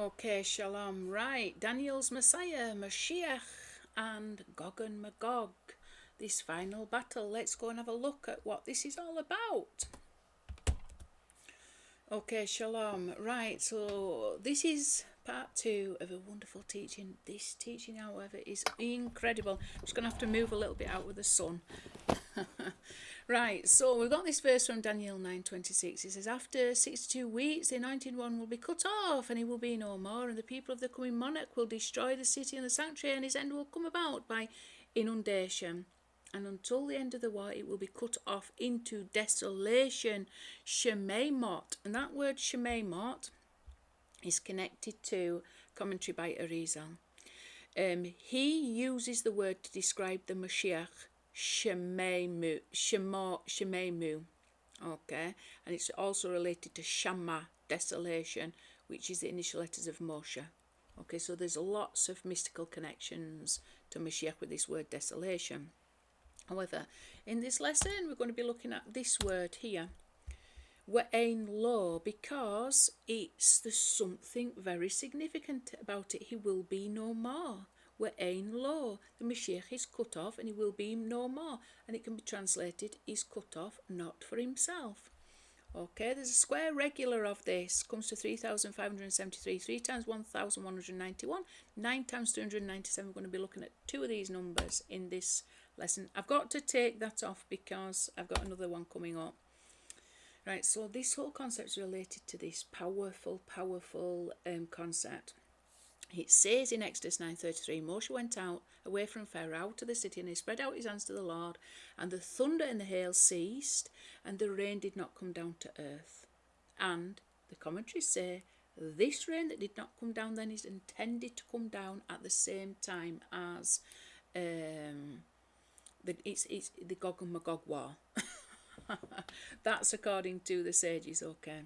Okay, shalom. Right, Daniel's Messiah, Moshiach, and Gog and Magog. This final battle. Let's go and have a look at what this is all about. Okay, shalom. Right, so this is part 2 of a wonderful teaching. This teaching, however, is incredible. I'm just going to have to move a little bit out with the sun. Right, so we've got this verse from Daniel 9:26. It says, after 62 weeks, the anointed one will be cut off, and he will be no more, and the people of the coming monarch will destroy the city and the sanctuary, and his end will come about by inundation. And until the end of the war, it will be cut off into desolation, shememot. And that word shememot is connected to commentary by Arizal. He uses the word to describe the Moshiach, shememu, okay, and it's also related to Shama, desolation, which is the initial letters of Moshe. Okay, so there's lots of mystical connections to Mashiach with this word desolation. However, in this lesson, we're going to be looking at this word here, We'ain lo, because there's something very significant about it. He will be no more. We'ain lo, the Mashiach is cut off and he will be no more. And it can be translated, he's cut off not for himself. Okay, there's a square regular of this, comes to 3,573, 3 times 1,191, 9 times 297. We're going to be looking at 2 of these numbers in this lesson. I've got to take that off because I've got another one coming up. Right, so this whole concept is related to this powerful concept. It says in Exodus 9:33, Moshe went out away from Pharaoh out to the city, and he spread out his hands to the Lord, and the thunder and the hail ceased, and the rain did not come down to earth. And the commentaries say this rain that did not come down then is intended to come down at the same time as it's the Gog and Magog war. That's according to the sages. Okay,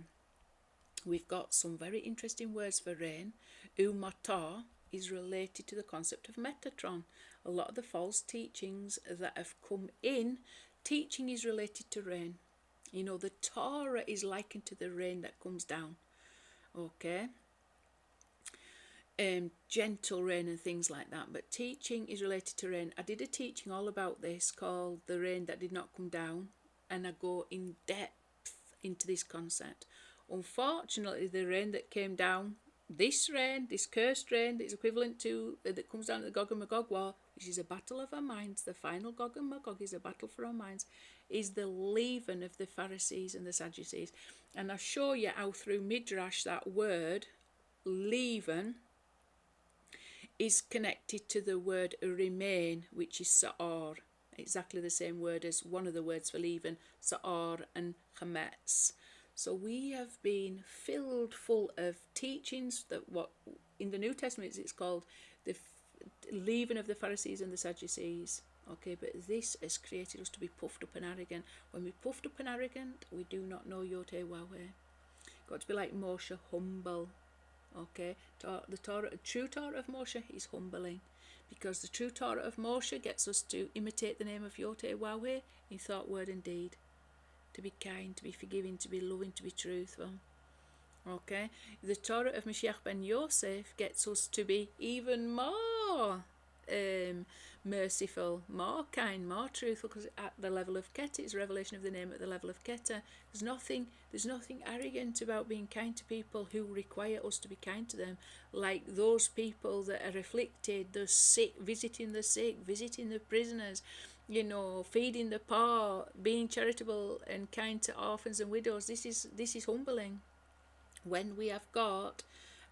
we've got some very interesting words for rain. Umatar is related to the concept of Metatron. A lot of the false teachings that have come in, teaching is related to rain. You know, the Torah is likened to the rain that comes down. Okay, gentle rain and things like that, but teaching is related to rain. I did a teaching all about this called The Rain That Did Not Come Down, and I go in depth into this concept. Unfortunately, the rain that came down, this cursed rain that is equivalent to, that comes down at the Gog and Magog war, which is a battle of our minds, the final Gog and Magog is a battle for our minds, is the leaven of the Pharisees and the Sadducees. And I show you how through Midrash that word, leaven, is connected to the word remain, which is sa'ar. Exactly the same word as one of the words for leaven, sa'ar and chametz. So we have been filled full of teachings that what in the New Testament it's called the leaven of the Pharisees and the Sadducees. Okay, but this has created us to be puffed up and arrogant. When we're puffed up and arrogant, we do not know YHWH. Got to be like Moshe, humble. Okay, the true Torah of Moshe is humbling, because the true Torah of Moshe gets us to imitate the name of YHWH in thought, word and deed. To be kind, to be forgiving, to be loving, to be truthful. Okay, the Torah of Mashiach ben Yosef gets us to be even more merciful, more kind, more truthful, because at the level of Keter, it's a revelation of the name at the level of Keter. There's nothing arrogant about being kind to people who require us to be kind to them, like those people that are afflicted, the sick, visiting the prisoners, you know, feeding the poor, being charitable and kind to orphans and widows. This is humbling. When we have got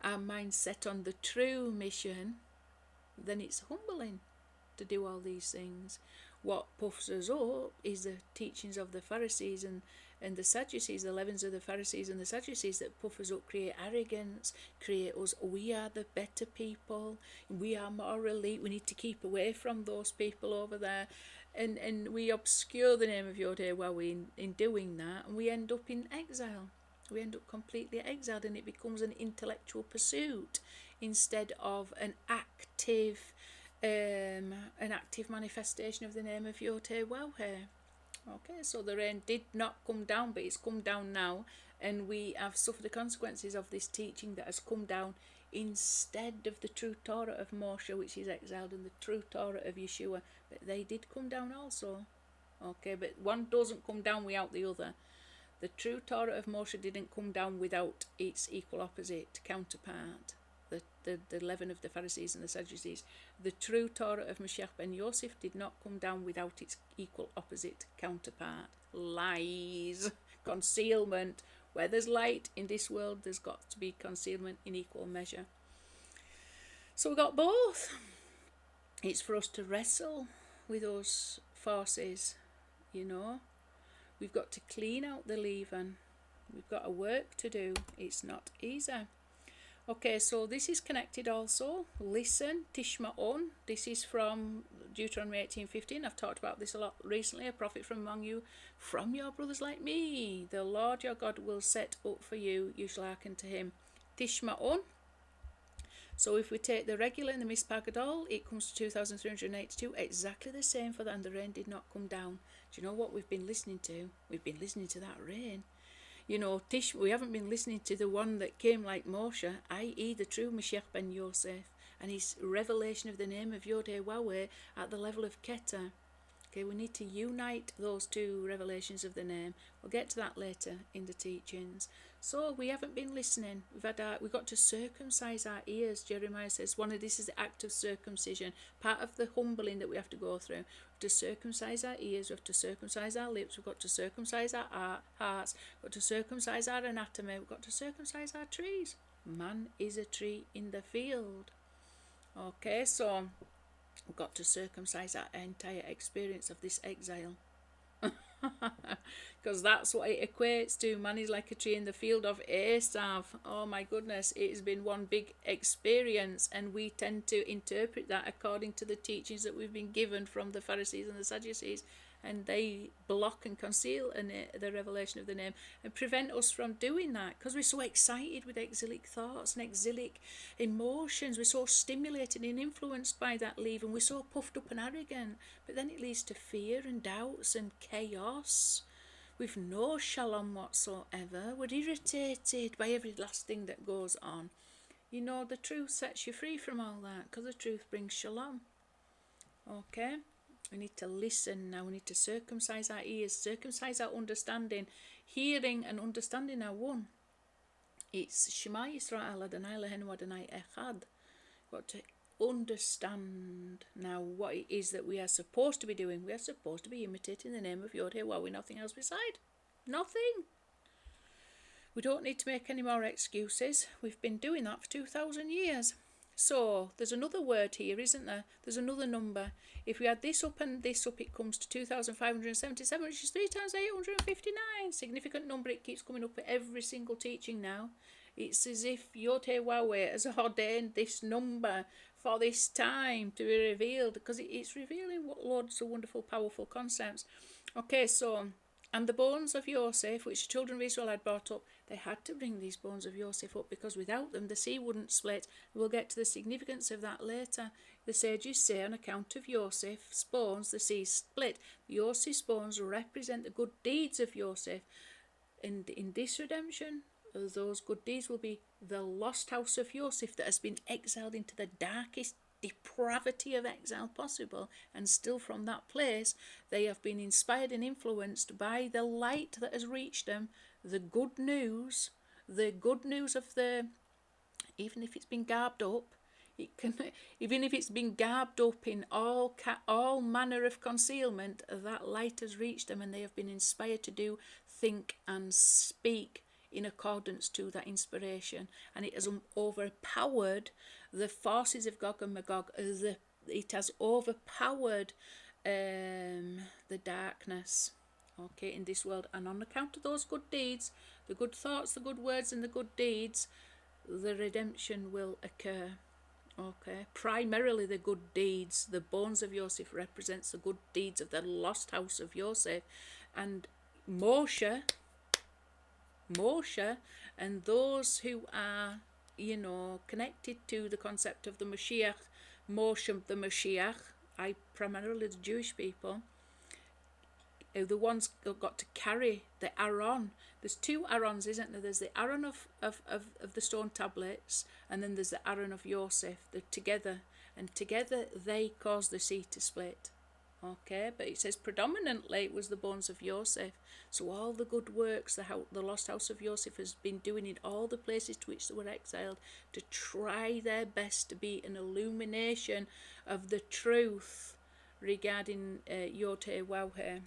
our mind set on the true mission, then it's humbling to do all these things. What puffs us up is the teachings of the Pharisees and the Sadducees, the leavens of the Pharisees and the Sadducees that puff us up, create arrogance, create us, we are the better people, we are more elite, we need to keep away from those people over there, and we obscure the name of YHWH in doing that, and we end up in exile. We end up completely exiled, and it becomes an intellectual pursuit instead of an active manifestation of the name of YHWH. Okay, so the rain did not come down, but it's come down now, And we have suffered the consequences of this teaching that has come down instead of the true Torah of Moshe, which is exiled, and the true Torah of Yeshua. But they did come down also. Okay, but one doesn't come down without the other. The true Torah of Moshe didn't come down without its equal opposite counterpart, the leaven of the Pharisees and the Sadducees. The true Torah of Moshiach ben Yosef did not come down without its equal opposite counterpart. Lies, concealment. Where there's light in this world, there's got to be concealment in equal measure. So we've got both. It's for us to wrestle with those forces, you know. We've got to clean out the leaven. We've got a work to do. It's not easy. Okay, so this is connected also. Listen, Tishma'on. This is from Deuteronomy 18:15. I've talked about this a lot recently. A prophet from among you, from your brothers like me. The Lord your God will set up for you. You shall hearken to him. Tishma'on. So if we take the regular and the mispagadol, it comes to 2,382. Exactly the same for that, and the rain did not come down. Do you know what we've been listening to? We've been listening to that rain. You know, we haven't been listening to the one that came like Moshe, i.e. the true Moshiach ben Yosef, and his revelation of the name of YHWH at the level of Keter. Okay, we need to unite those two revelations of the name. We'll get to that later in the teachings. So we haven't been listening. We've got to circumcise our ears. Jeremiah says this is the act of circumcision, part of the humbling that we have to go through. We have to circumcise our ears. We have to circumcise our lips. We've got to circumcise our hearts. We've got to circumcise our anatomy. We've got to circumcise our trees. Man is a tree in the field. Okay, so we've got to circumcise our entire experience of this exile. Because that's what it equates to. Man is like a tree in the field of Esav. Oh my goodness, it has been one big experience, and we tend to interpret that according to the teachings that we've been given from the Pharisees and the Sadducees, and they block and conceal the revelation of the name and prevent us from doing that because we're so excited with exilic thoughts and exilic emotions. We're so stimulated and influenced by that leaven. We're so puffed up and arrogant, but then it leads to fear and doubts and chaos with no shalom whatsoever. We're irritated by every last thing that goes on. You know, the truth sets you free from all that because the truth brings shalom. Okay? We need to listen now. We need to circumcise our ears, circumcise our understanding. Hearing and understanding are one. It's Shema Yisrael Adonai Eloheinu Adonai Echad. We've got to understand now what it is that we are supposed to be doing. We are supposed to be imitating the name of YHWH, nothing else beside. Nothing. We don't need to make any more excuses. We've been doing that for 2,000 years. So there's another word here, isn't there? There's another number. If we add this up and this up, it comes to 2,577, which is 3 times 859. Significant number. It keeps coming up at every single teaching now. It's as if YHWH has ordained this number for this time to be revealed, because it's revealing loads of wonderful, powerful concepts. Okay, so, and the bones of Joseph, which the children of Israel had brought up, they had to bring these bones of Joseph up, because without them the sea wouldn't split. We'll get to the significance of that later. The sages say on account of Joseph's bones the sea split. Joseph's bones represent the good deeds of Joseph. And in this redemption, those good deeds will be the lost house of Joseph that has been exiled into the darkest depravity of exile possible, and still from that place they have been inspired and influenced by the light that has reached them, the good news of the, even if it's been garbed up, even if it's been garbed up in all manner of concealment, that light has reached them and they have been inspired to do, think and speak in accordance to that inspiration, and it has overpowered the forces of Gog and Magog. It has overpowered the darkness, okay, in this world. And on account of those good deeds, the good thoughts, the good words and the good deeds, the redemption will occur. Okay, primarily the good deeds. The bones of Joseph represents the good deeds of the lost house of Joseph, and Moshe and those who are, connected to the concept of the Moshiach, Moshe the Moshiach, primarily the Jewish people, the ones got to carry the Aaron. There's two Aarons, isn't there? There's the Aaron of the stone tablets, and then there's the Aaron of Joseph. They're together, and together they caused the sea to split. Okay, but it says predominantly it was the bones of Joseph. So all the good works the lost house of Joseph has been doing in all the places to which they were exiled, to try their best to be an illumination of the truth regarding YHWH.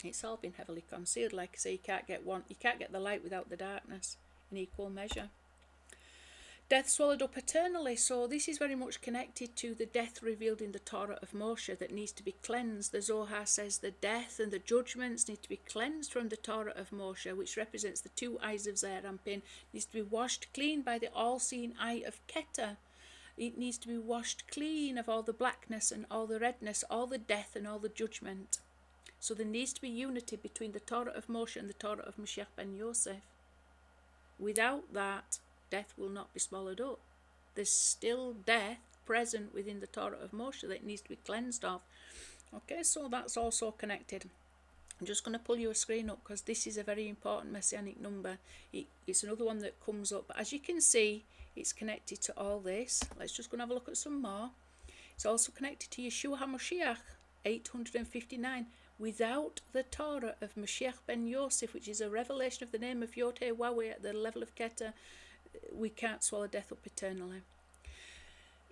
It's all been heavily concealed. Like I say, you can't get the light without the darkness in equal measure. Death swallowed up eternally. So this is very much connected to the death revealed in the Torah of Moshe that needs to be cleansed. The Zohar says the death and the judgments need to be cleansed from the Torah of Moshe, which represents the two eyes of Zeh Yaakov, needs to be washed clean by the all-seeing eye of Keter. It needs to be washed clean of all the blackness and all the redness, all the death and all the judgment. So there needs to be unity between the Torah of Moshe and the Torah of Moshiach ben Yosef. Without that, death will not be swallowed up. There's still death present within the Torah of Moshe that needs to be cleansed of. Okay, so that's also connected. I'm just going to pull your screen up because this is a very important messianic number. It's another one that comes up. But as you can see, it's connected to all this. Let's just go and have a look at some more. It's also connected to Yeshua HaMoshiach, 859. Without the Torah of Moshiach ben Yosef, which is a revelation of the name of YHWH at the level of Keter, we can't swallow death up eternally.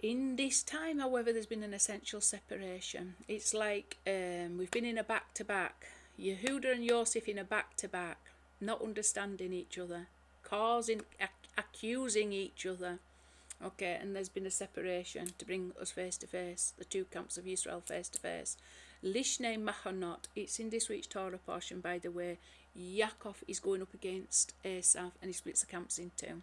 In this time, however, there's been an essential separation. It's like we've been in a back-to-back. Yehuda and Yosef in a back-to-back, not understanding each other, accusing each other. Okay, and there's been a separation to bring us face to face, the two camps of Israel face to face. Lishnei Machonot, it's in this week's Torah portion, by the way. Yaakov is going up against Esav and he splits the camps in two.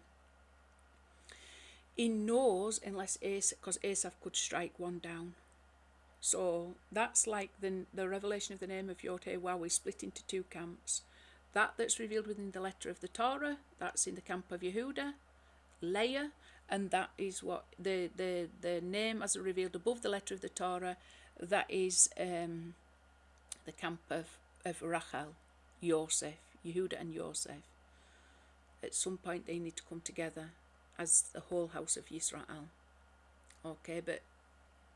He knows, unless because Esav could strike one down. So that's like the revelation of the name of YHWH is split into two camps. That's revealed within the letter of the Torah, that's in the camp of Yehuda, Leah, and that is what the name as revealed above the letter of the Torah, that is the camp of Rachel, Yosef, Yehuda and Yosef. At some point they need to come together as the whole house of Yisrael. Okay, but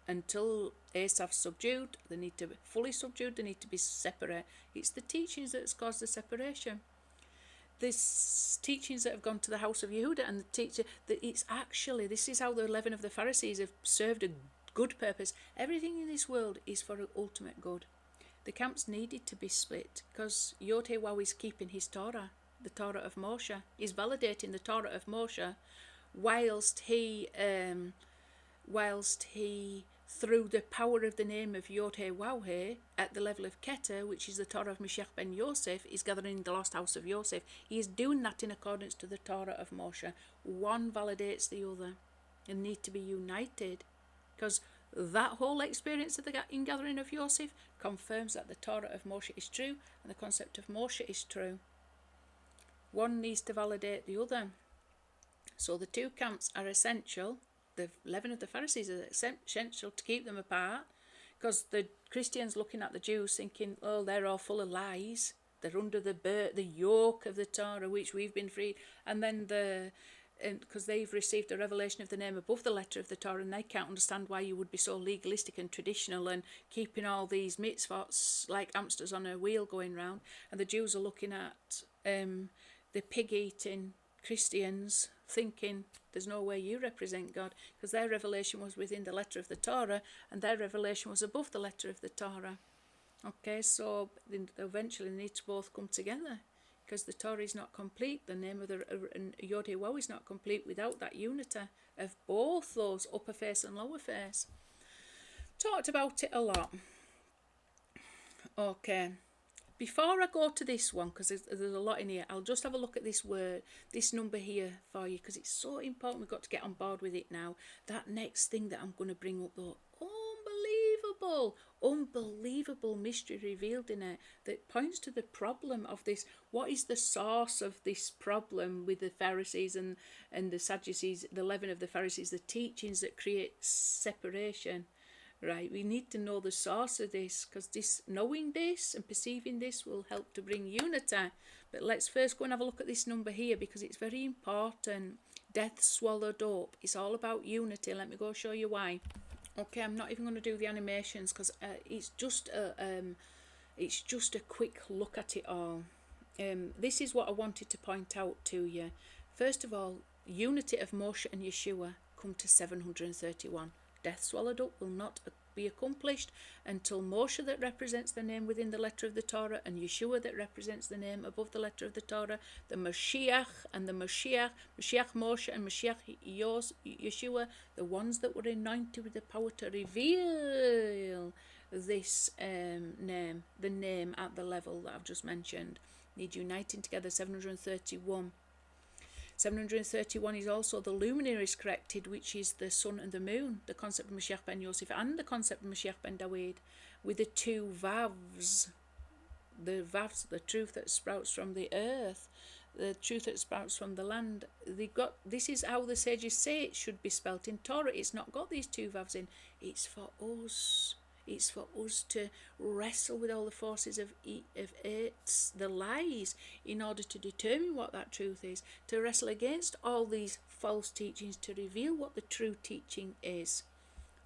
until Esav's subdued, they need to be fully subdued, they need to be separate. It's the teachings that's caused the separation. This teachings that have gone to the house of Yehuda, and the teacher that it's actually, this is how the leaven of the Pharisees have served a good purpose. Everything in this world is for an ultimate good. The camps needed to be split because YHWH is keeping his Torah, the Torah of Moshe. He's validating the Torah of Moshe, whilst he through the power of the name of YHWH at the level of Keter, which is the Torah of Moshiach ben Yosef, is gathering the lost house of Yosef. He is doing that in accordance to the Torah of Moshe. One validates the other and need to be united, because that whole experience of the ingathering of Yosef confirms that the Torah of Moshe is true and the concept of Moshe is true. One needs to validate the other. So the two camps are essential. The leaven of the Pharisees is essential to keep them apart, because the Christians looking at the Jews thinking, oh, they're all full of lies. They're under the yoke of the Torah, which we've been freed. And then because they've received the revelation of the name above the letter of the Torah, and they can't understand why you would be so legalistic and traditional and keeping all these mitzvahs like hamsters on a wheel going round. And the Jews are looking at the pig-eating Christians thinking, there's no way you represent God, because their revelation was within the letter of the Torah and their revelation was above the letter of the Torah. Okay, so eventually they need to both come together, because the Torah is not complete, the name of the YHWH is not complete without that unity of both those upper face and lower face. Talked about it a lot. Okay, before I go to this one, because there's a lot in here, I'll just have a look at this word, this number here for you, because it's so important. We've got to get on board with it now. That next thing that I'm going to bring up, though, unbelievable mystery revealed in it that points to the problem of this. What is the source of this problem with the Pharisees and the Sadducees, the leaven of the Pharisees, the teachings that create separation? Right, we need to know the source of this, because knowing this and perceiving this will help to bring unity. But let's first go and have a look at this number here, because it's very important. Death swallowed up. It's all about unity. Let me go show you why. Okay, I'm not even going to do the animations, because it's just a quick look at it all. This is what I wanted to point out to you. First of all, unity of Moshe and Yeshua come to 731. Death swallowed up will not be accomplished until Moshe, that represents the name within the letter of the Torah, and Yeshua, that represents the name above the letter of the Torah, the Moshiach and the Moshiach Moshe and Moshiach Yeshua, the ones that were anointed with the power to reveal this name, the name at the level that I've just mentioned, need uniting together. 731. 731 is also the luminaries corrected, which is the sun and the moon, the concept of Moshiach ben Yosef and the concept of Moshiach ben Dawid, with the two vavs, the truth that sprouts from the earth, the truth that sprouts from the land. This is how the sages say it should be spelt in Torah. It's not got these two vavs in. It's for us. It's for us to wrestle with all the forces of the lies, in order to determine what that truth is, to wrestle against all these false teachings, to reveal what the true teaching is.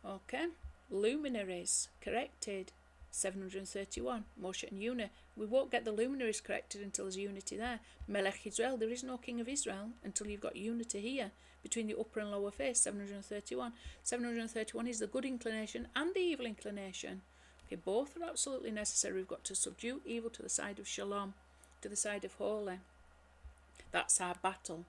Okay? Luminaries corrected. 731. Moshe and Yuna. We won't get the luminaries corrected until there's unity there. Melech Israel. There is no king of Israel until you've got unity here between the upper and lower face. 731. 731 is the good inclination and the evil inclination. Okay, both are absolutely necessary. We've got to subdue evil to the side of shalom, to the side of holy. That's our battle.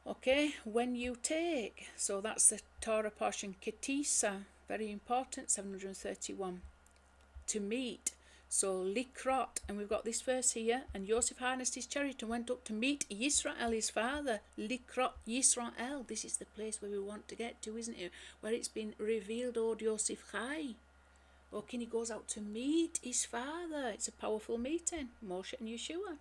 Okay, when you take, so that's the Torah portion, Ketisa, very important, 731, to meet. So likrot, and we've got this verse here, and Joseph harnessed his chariot and went up to meet Yisrael, his father. Likrot Yisrael, this is the place where we want to get to, isn't it? Where it's been revealed, Od Yosef Chai. Okay, he goes out to meet his father. It's a powerful meeting, Moshe and Yeshua.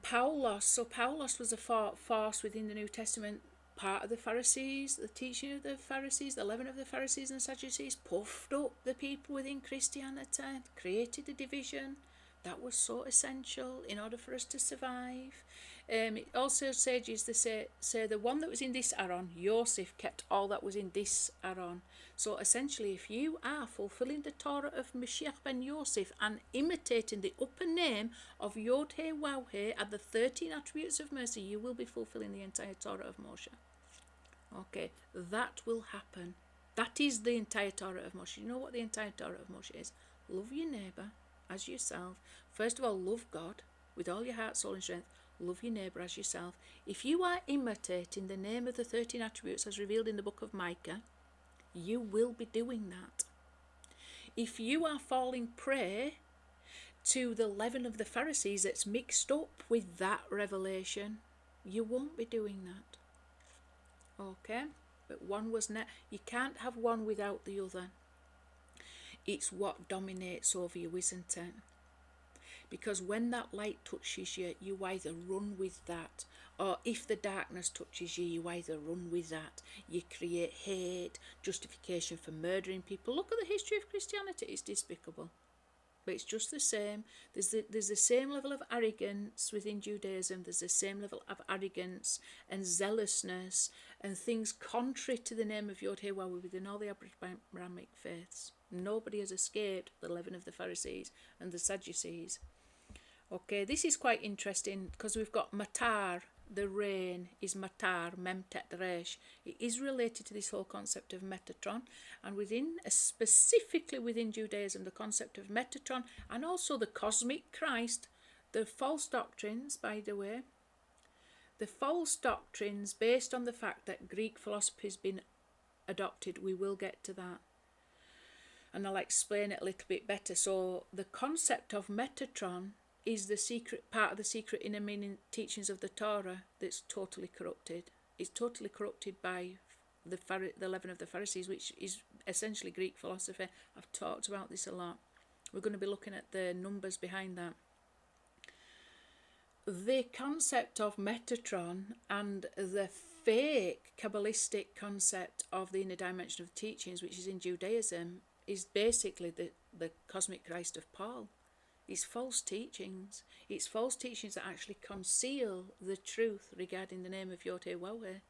Paulos, so Paulos was a force within the New Testament, part of the Pharisees, the teaching of the Pharisees, the leaven of the Pharisees and Sadducees, puffed up the people within Christianity, created a division that was so essential in order for us to survive. It also sages say the one that was in this Aaron, Yosef, kept all that was in this Aaron. So essentially, if you are fulfilling the Torah of Moshiach ben Yosef and imitating the upper name of YHWH and the 13 attributes of mercy, you will be fulfilling the entire Torah of Moshe. Okay, that will happen. That is the entire Torah of Moshe. You know what the entire Torah of Moshe is? Love your neighbour as yourself. First of all, love God with all your heart, soul and strength. Love your neighbour as yourself. If you are imitating the name of the 13 attributes as revealed in the book of Micah, you will be doing that. If you are falling prey to the leaven of the Pharisees that's mixed up with that revelation, you won't be doing that. Okay? But one was you can't have one without the other. It's what dominates over you, isn't it? Because when that light touches you, you either run with that, or if the darkness touches you, you either run with that. You create hate, justification for murdering people. Look at the history of Christianity. It's despicable. But it's just the same. There's the same level of arrogance within Judaism. There's the same level of arrogance and zealousness and things contrary to the name of YHWH within all the Abrahamic faiths. Nobody has escaped the leaven of the Pharisees and the Sadducees. Okay, this is quite interesting because we've got matar, the rain is matar, memtet resh. It is related to this whole concept of Metatron, and specifically within Judaism, the concept of Metatron and also the cosmic Christ, the false doctrines, by the way, the false doctrines based on the fact that Greek philosophy has been adopted. We will get to that, and I'll explain it a little bit better. So the concept of Metatron is the secret part of the secret inner meaning teachings of the Torah that's totally corrupted. It's totally corrupted by the leaven of the Pharisees, which is essentially Greek philosophy. I've talked about this a lot. We're going to be looking at the numbers behind that. the concept of Metatron and the fake Kabbalistic concept of the inner dimension of the teachings, which is in Judaism, is basically the cosmic Christ of Paul. It's false teachings. It's false teachings that actually conceal the truth regarding the name of YHWH.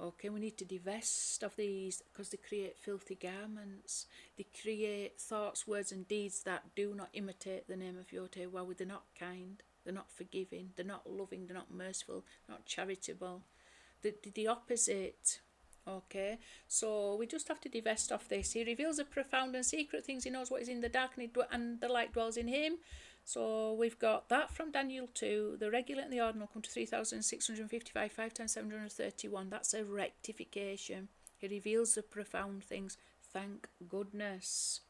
Okay, we need to divest of these because they create filthy garments. They create thoughts, words and deeds that do not imitate the name of YHWH. They're not kind, they're not forgiving, they're not loving, they're not merciful, not charitable. The opposite. Okay, so we just have to divest of this. He reveals the profound and secret things. He knows what is in the dark, and the light dwells in him. So we've got that from Daniel 2. The regular and the ordinal come to 3,655, 5 times 731. That's a rectification. He reveals the profound things. Thank goodness.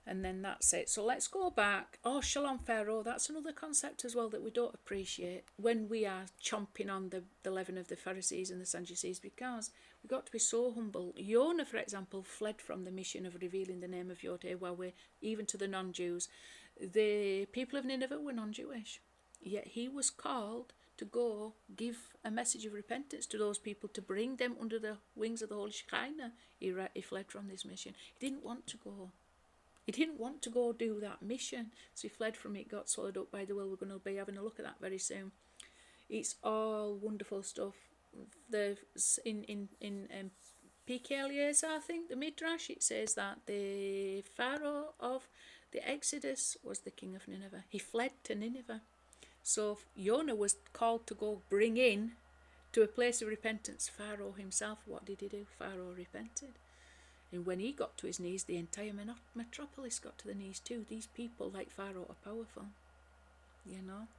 And then that's it. So let's go back. Oh, Shalom Pharaoh. That's another concept as well that we don't appreciate when we are chomping on the leaven of the Pharisees and the Sadducees, because we've got to be so humble. Jonah, for example, fled from the mission of revealing the name of YHWH, even to the non-Jews. The people of Nineveh were non-Jewish, yet he was called to go give a message of repentance to those people, to bring them under the wings of the Holy Shekinah. He fled from this mission. He didn't want to go. He didn't want to go do that mission, so he fled from it, got swallowed up by the whale. We're going to be having a look at that very soon. It's all wonderful stuff. In P.K. Eliezer, I think, the Midrash, it says that the Pharaoh of the Exodus was the king of Nineveh. He fled to Nineveh. So Jonah was called to go bring in to a place of repentance Pharaoh himself. What did he do? Pharaoh repented. And when he got to his knees, the entire metropolis got to the knees too. These people, like Pharaoh, are powerful. You know,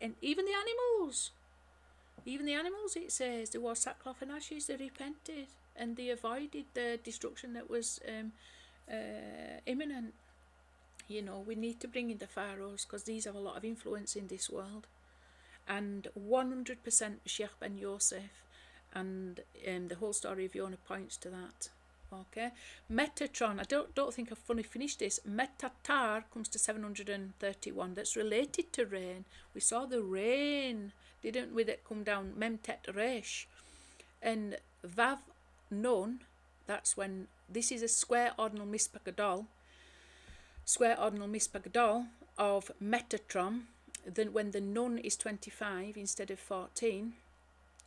and even the animals. Even the animals, it says, they wore sackcloth and ashes, they repented, and they avoided the destruction that was imminent. You know, we need to bring in the pharaohs because these have a lot of influence in this world. And 100% Moshiach ben Yosef, and the whole story of Jonah points to that. Okay, Metatron, I don't think I've fully finished this. Metatar comes to 731. That's related to rain. We saw the rain, didn't we, that come down, Memtet Resh. And Vav Nun, that's when, this is a square ordinal mispagadol of Metatron. Then when the Nun is 25 instead of 14,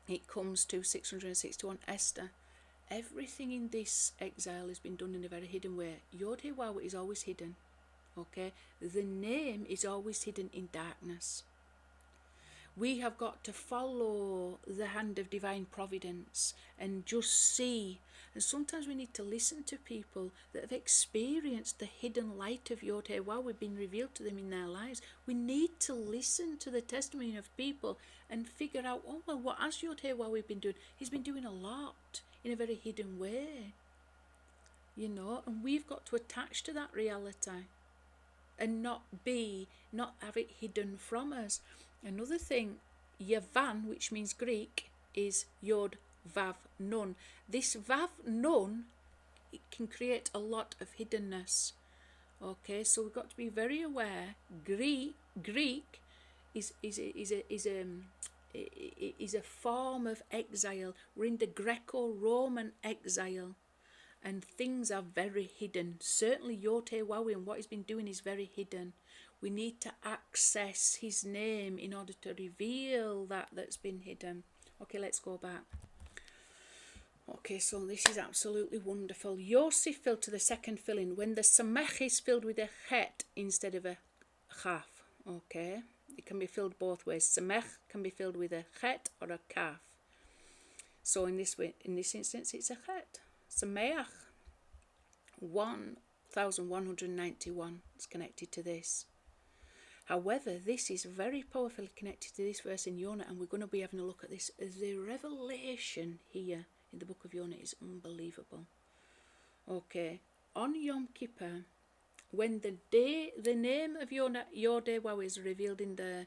it comes to 661 Esther. Everything in this exile has been done in a very hidden way. YHWH is always hidden. Okay? The name is always hidden in darkness. We have got to follow the hand of divine providence and just see. And sometimes we need to listen to people that have experienced the hidden light of YHWH. We've been revealed to them in their lives. We need to listen to the testimony of people and figure out, oh, well, what has YHWH been doing? He's been doing a lot in a very hidden way. You know, and we've got to attach to that reality and not have it hidden from us. Another thing, Yavan, which means Greek, is Yod Vav Nun. This Vav Nun, it can create a lot of hiddenness. Okay, so we've got to be very aware. Greek is a form of exile. We're in the Greco-Roman exile, and things are very hidden. Certainly YHWH and what he's been doing is very hidden. We need to access his name in order to reveal that's been hidden. Okay, let's go back. Okay, so this is absolutely wonderful. Yosef filled to the second filling when the samech is filled with a chet instead of a chaf. Okay, it can be filled both ways. Samech can be filled with a chet or a kaf. So in this instance, it's a chet. Sameach 1191 is connected to this. However, this is very powerfully connected to this verse in Jonah, and we're going to be having a look at this. The revelation here in the book of Jonah is unbelievable. Okay, on Yom Kippur, when the name of YHWH is revealed in the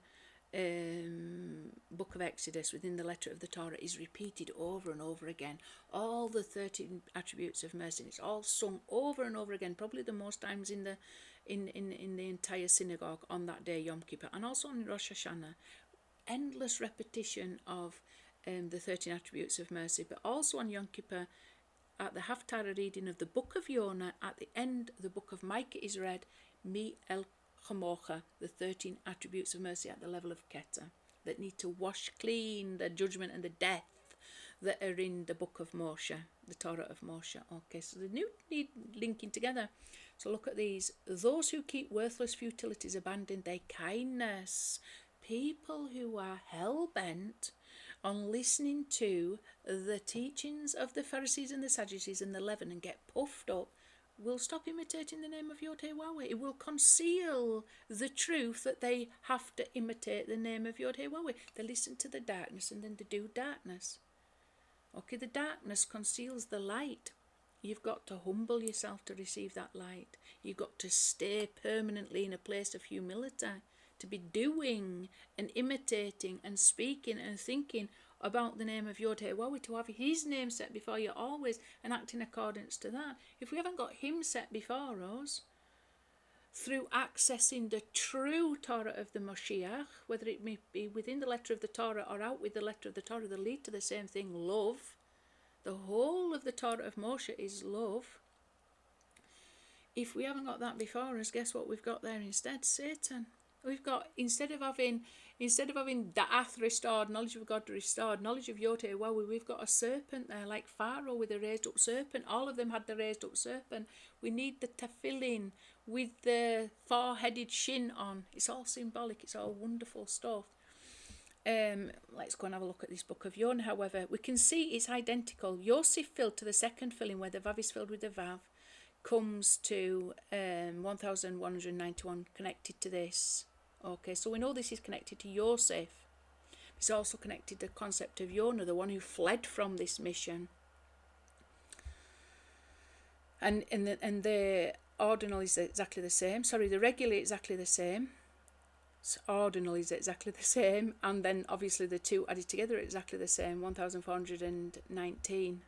book of Exodus, within the letter of the Torah, is repeated over and over again. All the 13 attributes of mercy, it's all sung over and over again, probably the most times in the entire synagogue on that day, Yom Kippur, and also on Rosh Hashanah. Endless repetition of the 13 attributes of mercy, but also on Yom Kippur, at the Haftarah reading of the book of Yonah, at the end, the book of Micah is read, Mi El Chamocha, the 13 attributes of mercy at the level of Keter, that need to wash clean the judgment and the death that are in the book of Moshe, the Torah of Moshe. Okay, so the new need linking together. So look at these. Those who keep worthless futilities abandon their kindness. People who are hell-bent on listening to the teachings of the Pharisees and the Sadducees and the leaven and get puffed up will stop imitating the name of YHWH. It will conceal the truth that they have to imitate the name of YHWH. They listen to the darkness and then they do darkness. Okay, the darkness conceals the light. You've got to humble yourself to receive that light. You've got to stay permanently in a place of humility, to be doing and imitating and speaking and thinking about the name of YHWH, to have his name set before you always and act in accordance to that. If we haven't got him set before us, through accessing the true Torah of the Moshiach, whether it may be within the letter of the Torah or out with the letter of the Torah, they lead to the same thing, love. The whole of the Torah of Moshe is love. If we haven't got that before us, guess what we've got there instead? Satan. We've got, instead of having da'ath restored, knowledge of God restored, knowledge of YHWH, we've got a serpent there, like Pharaoh with a raised up serpent. All of them had the raised up serpent. We need the tefillin with the four-headed shin on. It's all symbolic. It's all wonderful stuff. Let's go and have a look at this book of Yonah. However, we can see it's identical. Yosef filled to the second filling, where the vav is filled with the vav, comes to 1191 connected to this. Okay, so we know this is connected to Yosef. It's also connected to the concept of Yonah, the one who fled from this mission. And the ordinal is exactly the same. Sorry, the regular is exactly the same. Ordinal is exactly the same, and then obviously the two added together are exactly the same, 1419.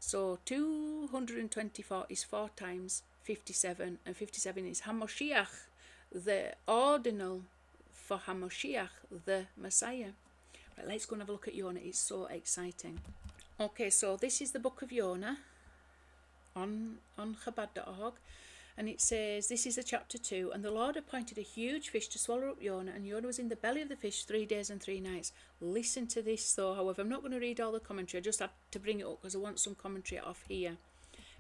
So 224 is 4 times 57, and 57 is HaMoshiach, the ordinal for HaMoshiach, the Messiah. Right, let's go and have a look at Yonah. It's so exciting. Okay, so this is the book of Yonah on Chabad.org. And it says, this is the chapter 2, and the Lord appointed a huge fish to swallow up Yonah, and Yonah was in the belly of the fish 3 days and 3 nights. Listen to this though, however, I'm not going to read all the commentary, I just had to bring it up because I want some commentary off here.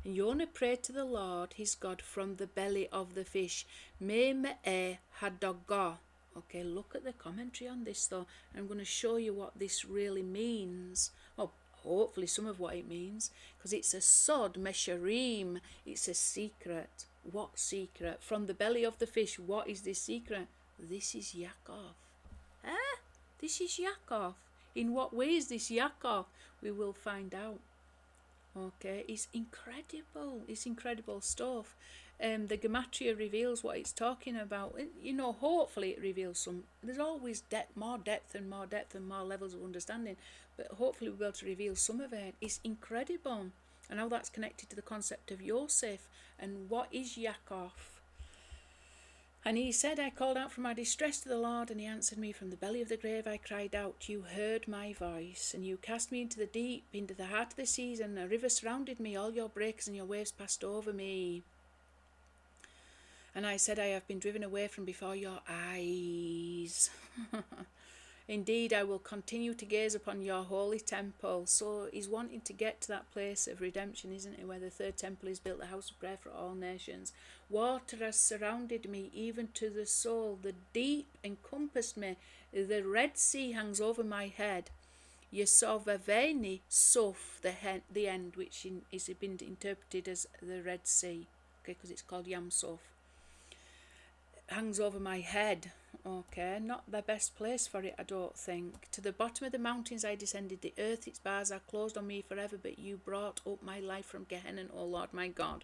And Yonah prayed to the Lord his God from the belly of the fish. Me me'eh hadogah. Okay, look at the commentary on this though. I'm going to show you what this really means. Well, hopefully some of what it means, because it's a sod mesharim. It's a secret. What secret? From the belly of the fish, what is this secret? This is Yaakov. This is Yaakov. In what way is this Yaakov? We will find out. Okay, it's incredible. It's incredible stuff. The Gematria reveals what it's talking about. You know, hopefully it reveals some. There's always more depth and more levels of understanding. But hopefully we'll be able to reveal some of it. It's incredible. And how that's connected to the concept of Yosef. And what is Yaakov? And he said, I called out from my distress to the Lord, and he answered me. From the belly of the grave I cried out. You heard my voice, and you cast me into the deep, into the heart of the seas, and a river surrounded me. All your breakers and your waves passed over me. And I said, I have been driven away from before your eyes. Indeed, I will continue to gaze upon your holy temple. So he's wanting to get to that place of redemption, isn't he, where the third temple is built, the house of prayer for all nations. Water has surrounded me, even to the soul. The deep encompassed me. The Red Sea hangs over my head. Yesovaveni Sof, the end, which is been interpreted as the Red Sea, okay, because it's called Yam Sof. Hangs over my head. Okay, not the best place for it, I don't think. To the bottom of the mountains I descended. The earth, its bars are closed on me forever, but you brought up my life from Gehenna, O Lord my God.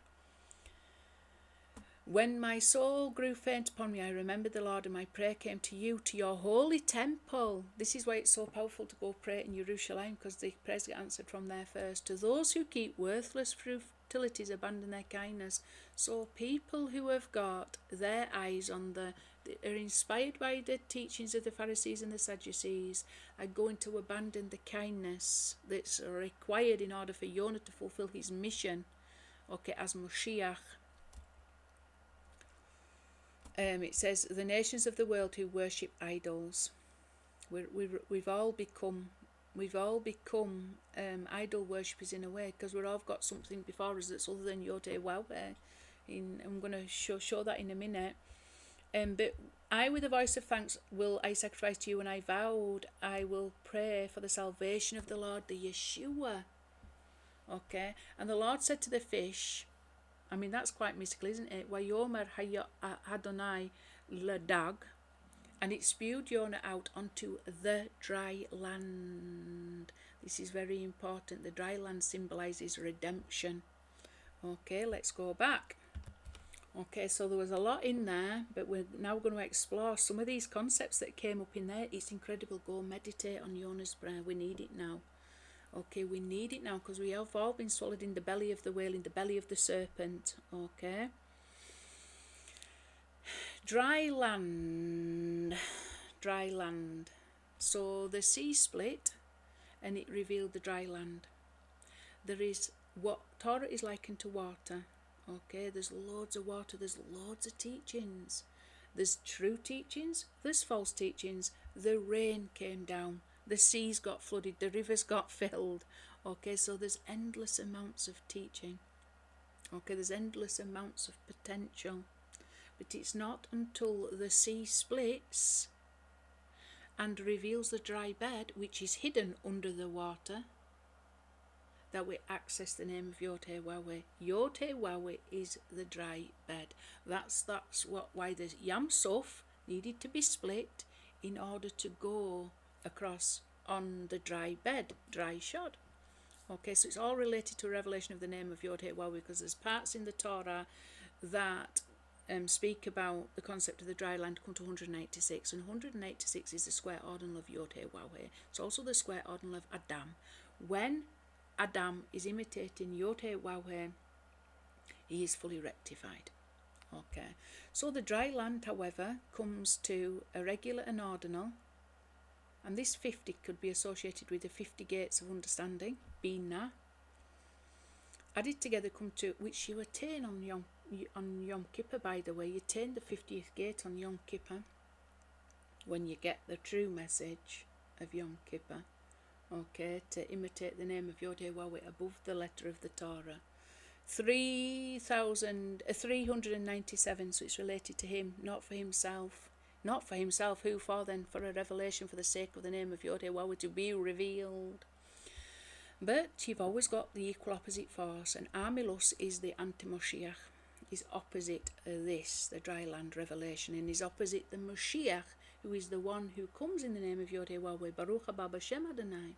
When my soul grew faint upon me, I remembered the Lord, and my prayer came to you, to your holy temple. This is why it's so powerful to go pray in Jerusalem, because the prayers get answered from there first. To those who keep worthless futilities, abandon their kindness. So people who have got their eyes on are inspired by the teachings of the Pharisees and the Sadducees, are going to abandon the kindness that's required in order for Jonah to fulfill his mission, okay, as Moshiach. It says, the nations of the world who worship idols. We've all become idol worshippers in a way, because we've all got something before us that's other than YHWH. I'm going to show that in a minute. But I, with a voice of thanks, will I sacrifice to you, and I vowed I will pray for the salvation of the Lord, the Yeshua. Okay, and the Lord said to the fish, I mean, that's quite mystical, isn't it? Wayomer Adonai Ladag, and it spewed Jonah out onto the dry land. This is very important. The dry land symbolises redemption. Okay, let's go back. Okay, so there was a lot in there, but we're now going to explore some of these concepts that came up in there. It's incredible. Go meditate on Jonah's prayer. We need it now. Okay, we need it now, because we have all been swallowed in the belly of the whale, in the belly of the serpent. Okay. Dry land. Dry land. So the sea split, and it revealed the dry land. There is what Torah is likened to water. Okay, there's loads of water, there's loads of teachings. There's true teachings, there's false teachings. The rain came down, the seas got flooded, the rivers got filled. Okay, so there's endless amounts of teaching. Okay, there's endless amounts of potential. But it's not until the sea splits and reveals the dry bed, which is hidden under the water, that we access the name of YHWH. YHWH is the dry bed. That's why the Yam Suf needed to be split in order to go across on the dry bed, dry shod. Okay, so it's all related to a revelation of the name of YHWH, because there's parts in the Torah that speak about the concept of the dry land come to 186, and 186 is the square ordinal of YHWH. It's also the square ordinal of Adam. When Adam is imitating YHWH, he is fully rectified. Okay, so the dry land, however, comes to a regular and ordinal, and this 50 could be associated with the 50 gates of understanding, Bina. Added together come to, which you attain on Yom Kippur, by the way. You attain the 50th gate on Yom Kippur when you get the true message of Yom Kippur. Okay, to imitate the name of YHWH above the letter of the Torah. 397, so it's related to him, not for himself. Not for himself, who for then? For a revelation for the sake of the name of YHWH to be revealed. But you've always got the equal opposite force, and Armilus is the anti-Moshiach, is opposite this, the dry land revelation, and is opposite the Moshiach, who is the one who comes in the name of YHWH, Baruch haba b'shem Adonai.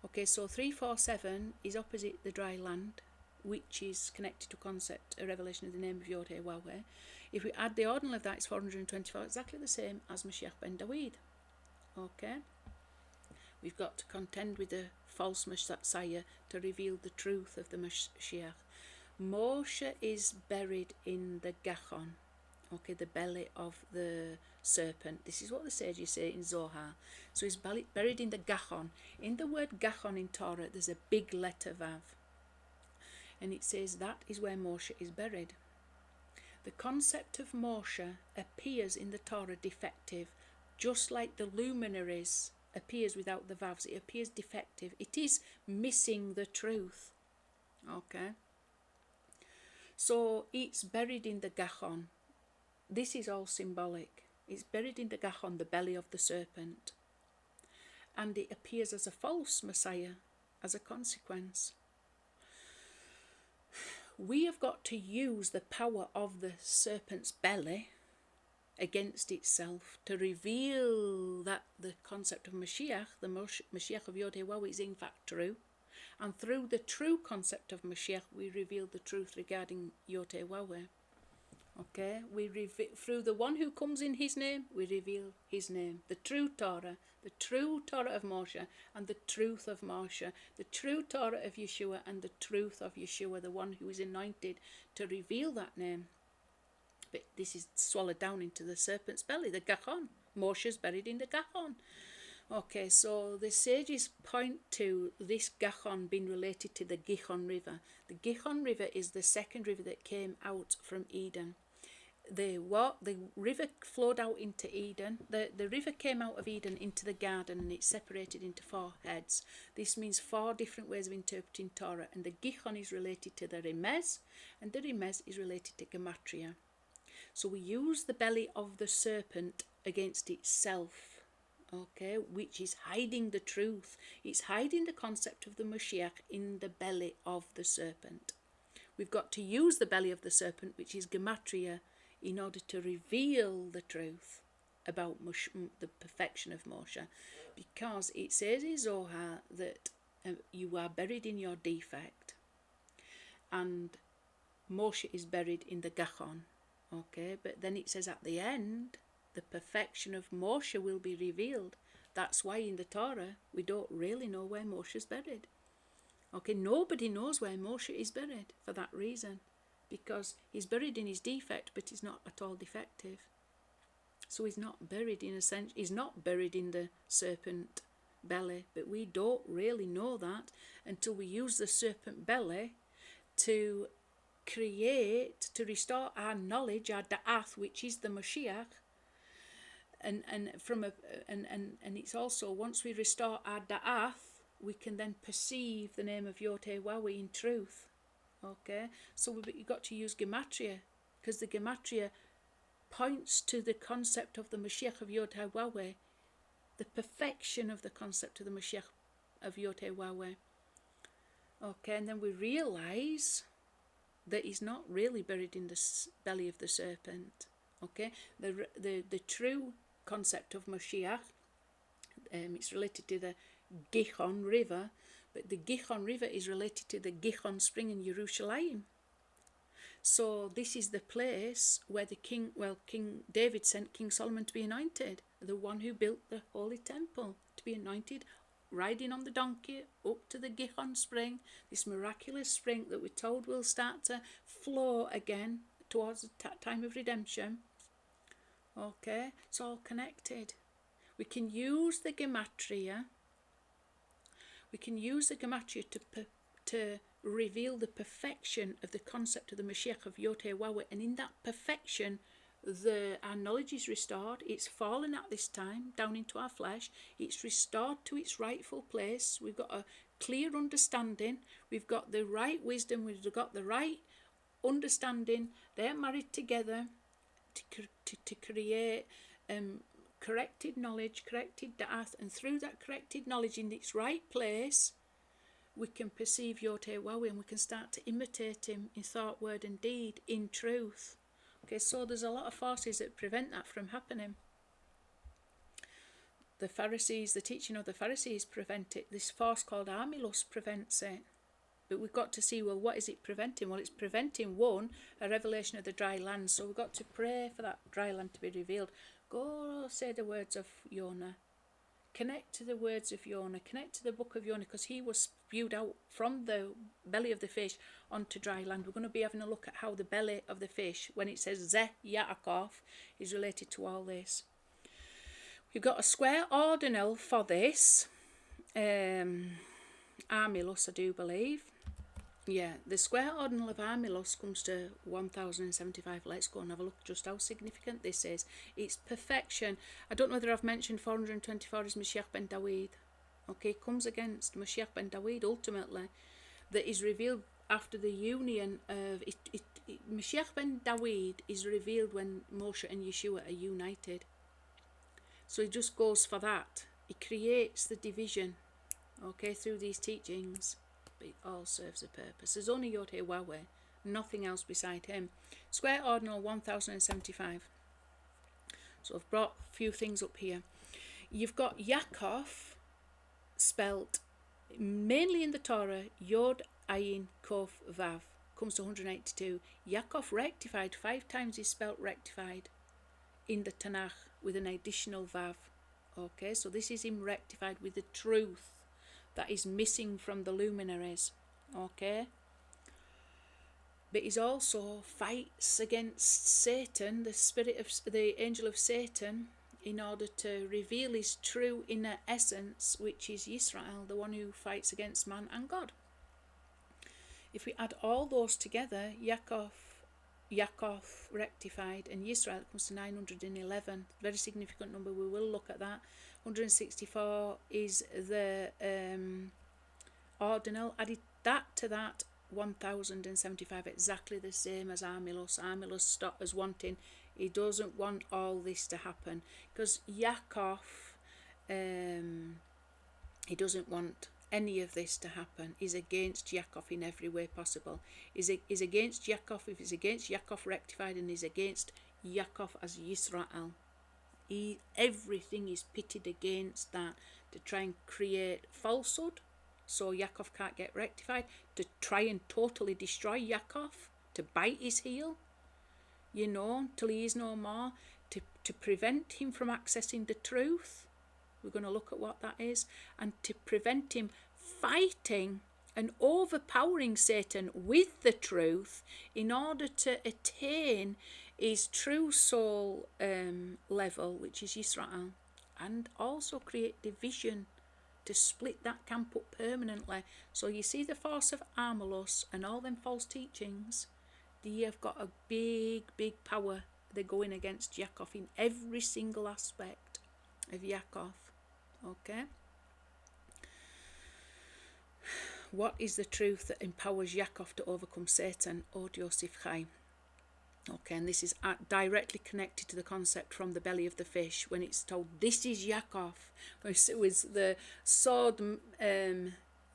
Okay, so 347 is opposite the dry land, which is connected to concept, a revelation of the name of YHWH. If we add the ordinal of that, it's 424, exactly the same as Mashiach ben David. Okay, we've got to contend with the false Messiah to reveal the truth of the Mashiach. Moshe is buried in the Gachon, okay, the belly of the serpent. This is what the sages say in Zohar. So he's buried in the Gachon. In the word Gachon in Torah, there's a big letter Vav, and it says that is where Moshe is buried. The concept of Moshe appears in the Torah defective, just like the luminaries appears without the Vavs. It appears defective. It is missing the truth. Okay. So it's buried in the Gachon. This is all symbolic. It's buried in the Gachon, the belly of the serpent. And it appears as a false Messiah as a consequence. We have got to use the power of the serpent's belly against itself to reveal that the concept of Mashiach, the Mashiach of YHWH, is in fact true. And through the true concept of Mashiach, we reveal the truth regarding YHWH. Okay, through the one who comes in his name, we reveal his name. The true Torah of Moshe, and the truth of Moshe, the true Torah of Yeshua, and the truth of Yeshua, the one who is anointed to reveal that name. But this is swallowed down into the serpent's belly, the Gachon. Moshe's buried in the Gachon. Okay, so the sages point to this Gachon being related to the Gihon River. The Gihon River is the second river that came out from Eden. The river flowed out into Eden. The river came out of Eden into the garden, and it's separated into 4 heads. This means 4 different ways of interpreting Torah, and the Gihon is related to the Remez, and the Remez is related to Gematria. So we use the belly of the serpent against itself, okay, which is hiding the truth. It's hiding the concept of the Moshiach in the belly of the serpent. We've got to use the belly of the serpent, which is Gematria, in order to reveal the truth about the perfection of Moshe, because it says in Zohar that you are buried in your defect, and Moshe is buried in the Gachon. Okay, but then it says at the end, the perfection of Moshe will be revealed. That's why in the Torah we don't really know where Moshe is buried. Okay, nobody knows where Moshe is buried for that reason, because he's buried in his defect, but he's not at all defective. So he's not buried in a sense. He's not buried in the serpent belly, but we don't really know that until we use the serpent belly to restore our knowledge, our da'ath, which is the Moshiach, and it's also, once we restore our da'ath, we can then perceive the name of YHWH in truth. Okay, so you've got to use Gematria, because the Gematria points to the concept of the Moshiach of YHWH, the perfection of the concept of the Moshiach of YHWH. Okay, and then we realise that he's not really buried in the belly of the serpent. Okay, the true concept of Moshiach, it's related to the Gihon River, but the Gihon River is related to the Gihon Spring in Jerusalem. So this is the place where King David sent King Solomon to be anointed, the one who built the holy temple, to be anointed, riding on the donkey up to the Gihon Spring, this miraculous spring that we're told will start to flow again towards the time of redemption. Okay, it's all connected. We can use the Gematria. To reveal the perfection of the concept of the Moshiach of YHWH, and in that perfection, our knowledge is restored. It's fallen at this time down into our flesh. It's restored to its rightful place. We've got a clear understanding. We've got the right wisdom. We've got the right understanding. They're married together to create corrected knowledge, corrected da'ath, and through that corrected knowledge in its right place, we can perceive YHWH, and we can start to imitate him in thought, word, and deed, in truth. Okay, so there's a lot of forces that prevent that from happening. The teaching of the Pharisees prevent it. This force called Armilus prevents it. But we've got to see, well, what is it preventing? Well, it's preventing, one, a revelation of the dry land. So we've got to pray for that dry land to be revealed. Go say the words of Jonah. Connect to the words of Jonah. Connect to the book of Jonah, because he was spewed out from the belly of the fish onto dry land. We're going to be having a look at how the belly of the fish, when it says Zeh Yaakov, is related to all this. We've got a square ordinal for this. Armilus, I do believe. Yeah, the square ordinal of Armilus comes to 1075. Let's go and have a look just how significant this is. It's perfection. I don't know whether I've mentioned 424 is Moshiach ben Dawid. Okay, it comes against Moshiach ben Dawid ultimately, that is revealed after the union of Moshiach ben Dawid is revealed when Moshe and Yeshua are united. So it just goes for that. It creates the division, okay, through these teachings. But it all serves a purpose. There's only YHWH, nothing else beside him. Square ordinal 1075. So I've brought a few things up here. You've got Yaakov spelt mainly in the Torah Yod Ayin Kof Vav. comes to 182. Yaakov rectified, 5 times is spelt rectified in the Tanakh with an additional vav. Okay, so this is him rectified with the truth that is missing from the luminaries. Okay, but he also fights against Satan, the angel of Satan, in order to reveal his true inner essence, which is Yisrael, the one who fights against man and God. If we add all those together, Yaakov rectified, and Yisrael, comes to 911. Very significant number. We will look at that. 164 is the ordinal. Added that to that, 1075, exactly the same as Armilos. Armilos stopped as wanting. He doesn't want all this to happen, because Yaakov, he doesn't want any of this to happen. He's against Yaakov in every way possible. He's against Yaakov if he's against Yaakov rectified, and he's against Yaakov as Yisrael. Everything is pitted against that to try and create falsehood, so Yaakov can't get rectified, to try and totally destroy Yaakov, to bite his heel, till he is no more, to prevent him from accessing the truth. We're going to look at what that is, and to prevent him fighting and overpowering Satan with the truth in order to attain his true soul level, which is Yisrael, and also create division to split that camp up permanently. So you see the force of Armilos and all them false teachings, they have got a big power. They're going against Yaakov in every single aspect of Yaakov. Okay? What is the truth that empowers Yaakov to overcome Satan? Od Yosef Chai. Okay, and this is directly connected to the concept from the belly of the fish, when it's told, this is Yaakov. It was the sword,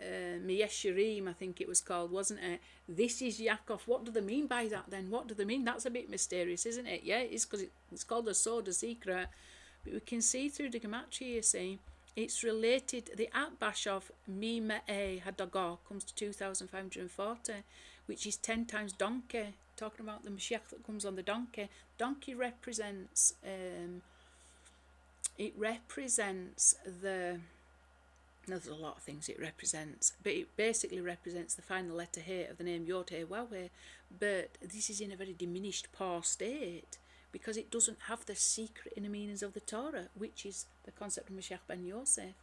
Miyeshirim, I think it was called, wasn't it? This is Yaakov. What do they mean by that then? What do they mean? That's a bit mysterious, isn't it? Yeah, it is, because it's called a sword, a secret. But we can see through the Gematria, you see, it's related. The Atbash of Mima'e Hadagah comes to 2,540, which is 10 times donkey. Talking about the Moshiach that comes on the donkey. Donkey represents, there's a lot of things it represents, but it basically represents the final letter here of the name YHWH. But this is in a very diminished poor state, because it doesn't have the secret inner meanings of the Torah, which is the concept of Moshiach ben Yosef.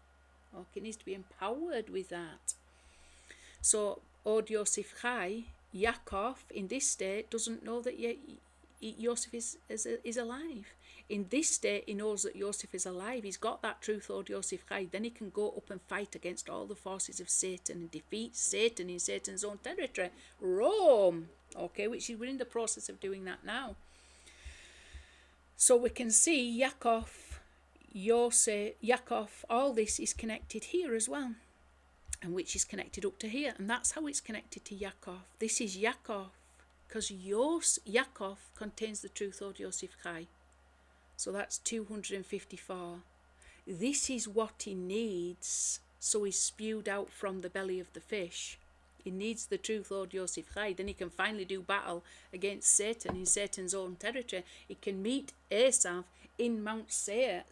Okay, it needs to be empowered with that. So, Od Yosef Chai, Yaakov, in this state, doesn't know that Yosef is alive. In this state, he knows that Yosef is alive. He's got that truth, Od Yosef Chai. Then he can go up and fight against all the forces of Satan and defeat Satan in Satan's own territory, Rome. Okay, which we're in the process of doing that now. So we can see Yaakov, Yosef, Yaakov, all this is connected here as well, and which is connected up to here, and that's how it's connected to Yaakov. This is Yaakov, because Yaakov contains the truth of Yosef Chai. So that's 254. This is what he needs, so he's spewed out from the belly of the fish. He needs the truth, Lord Yosef Chai. Then he can finally do battle against Satan in Satan's own territory. He can meet Esav in Mount Seir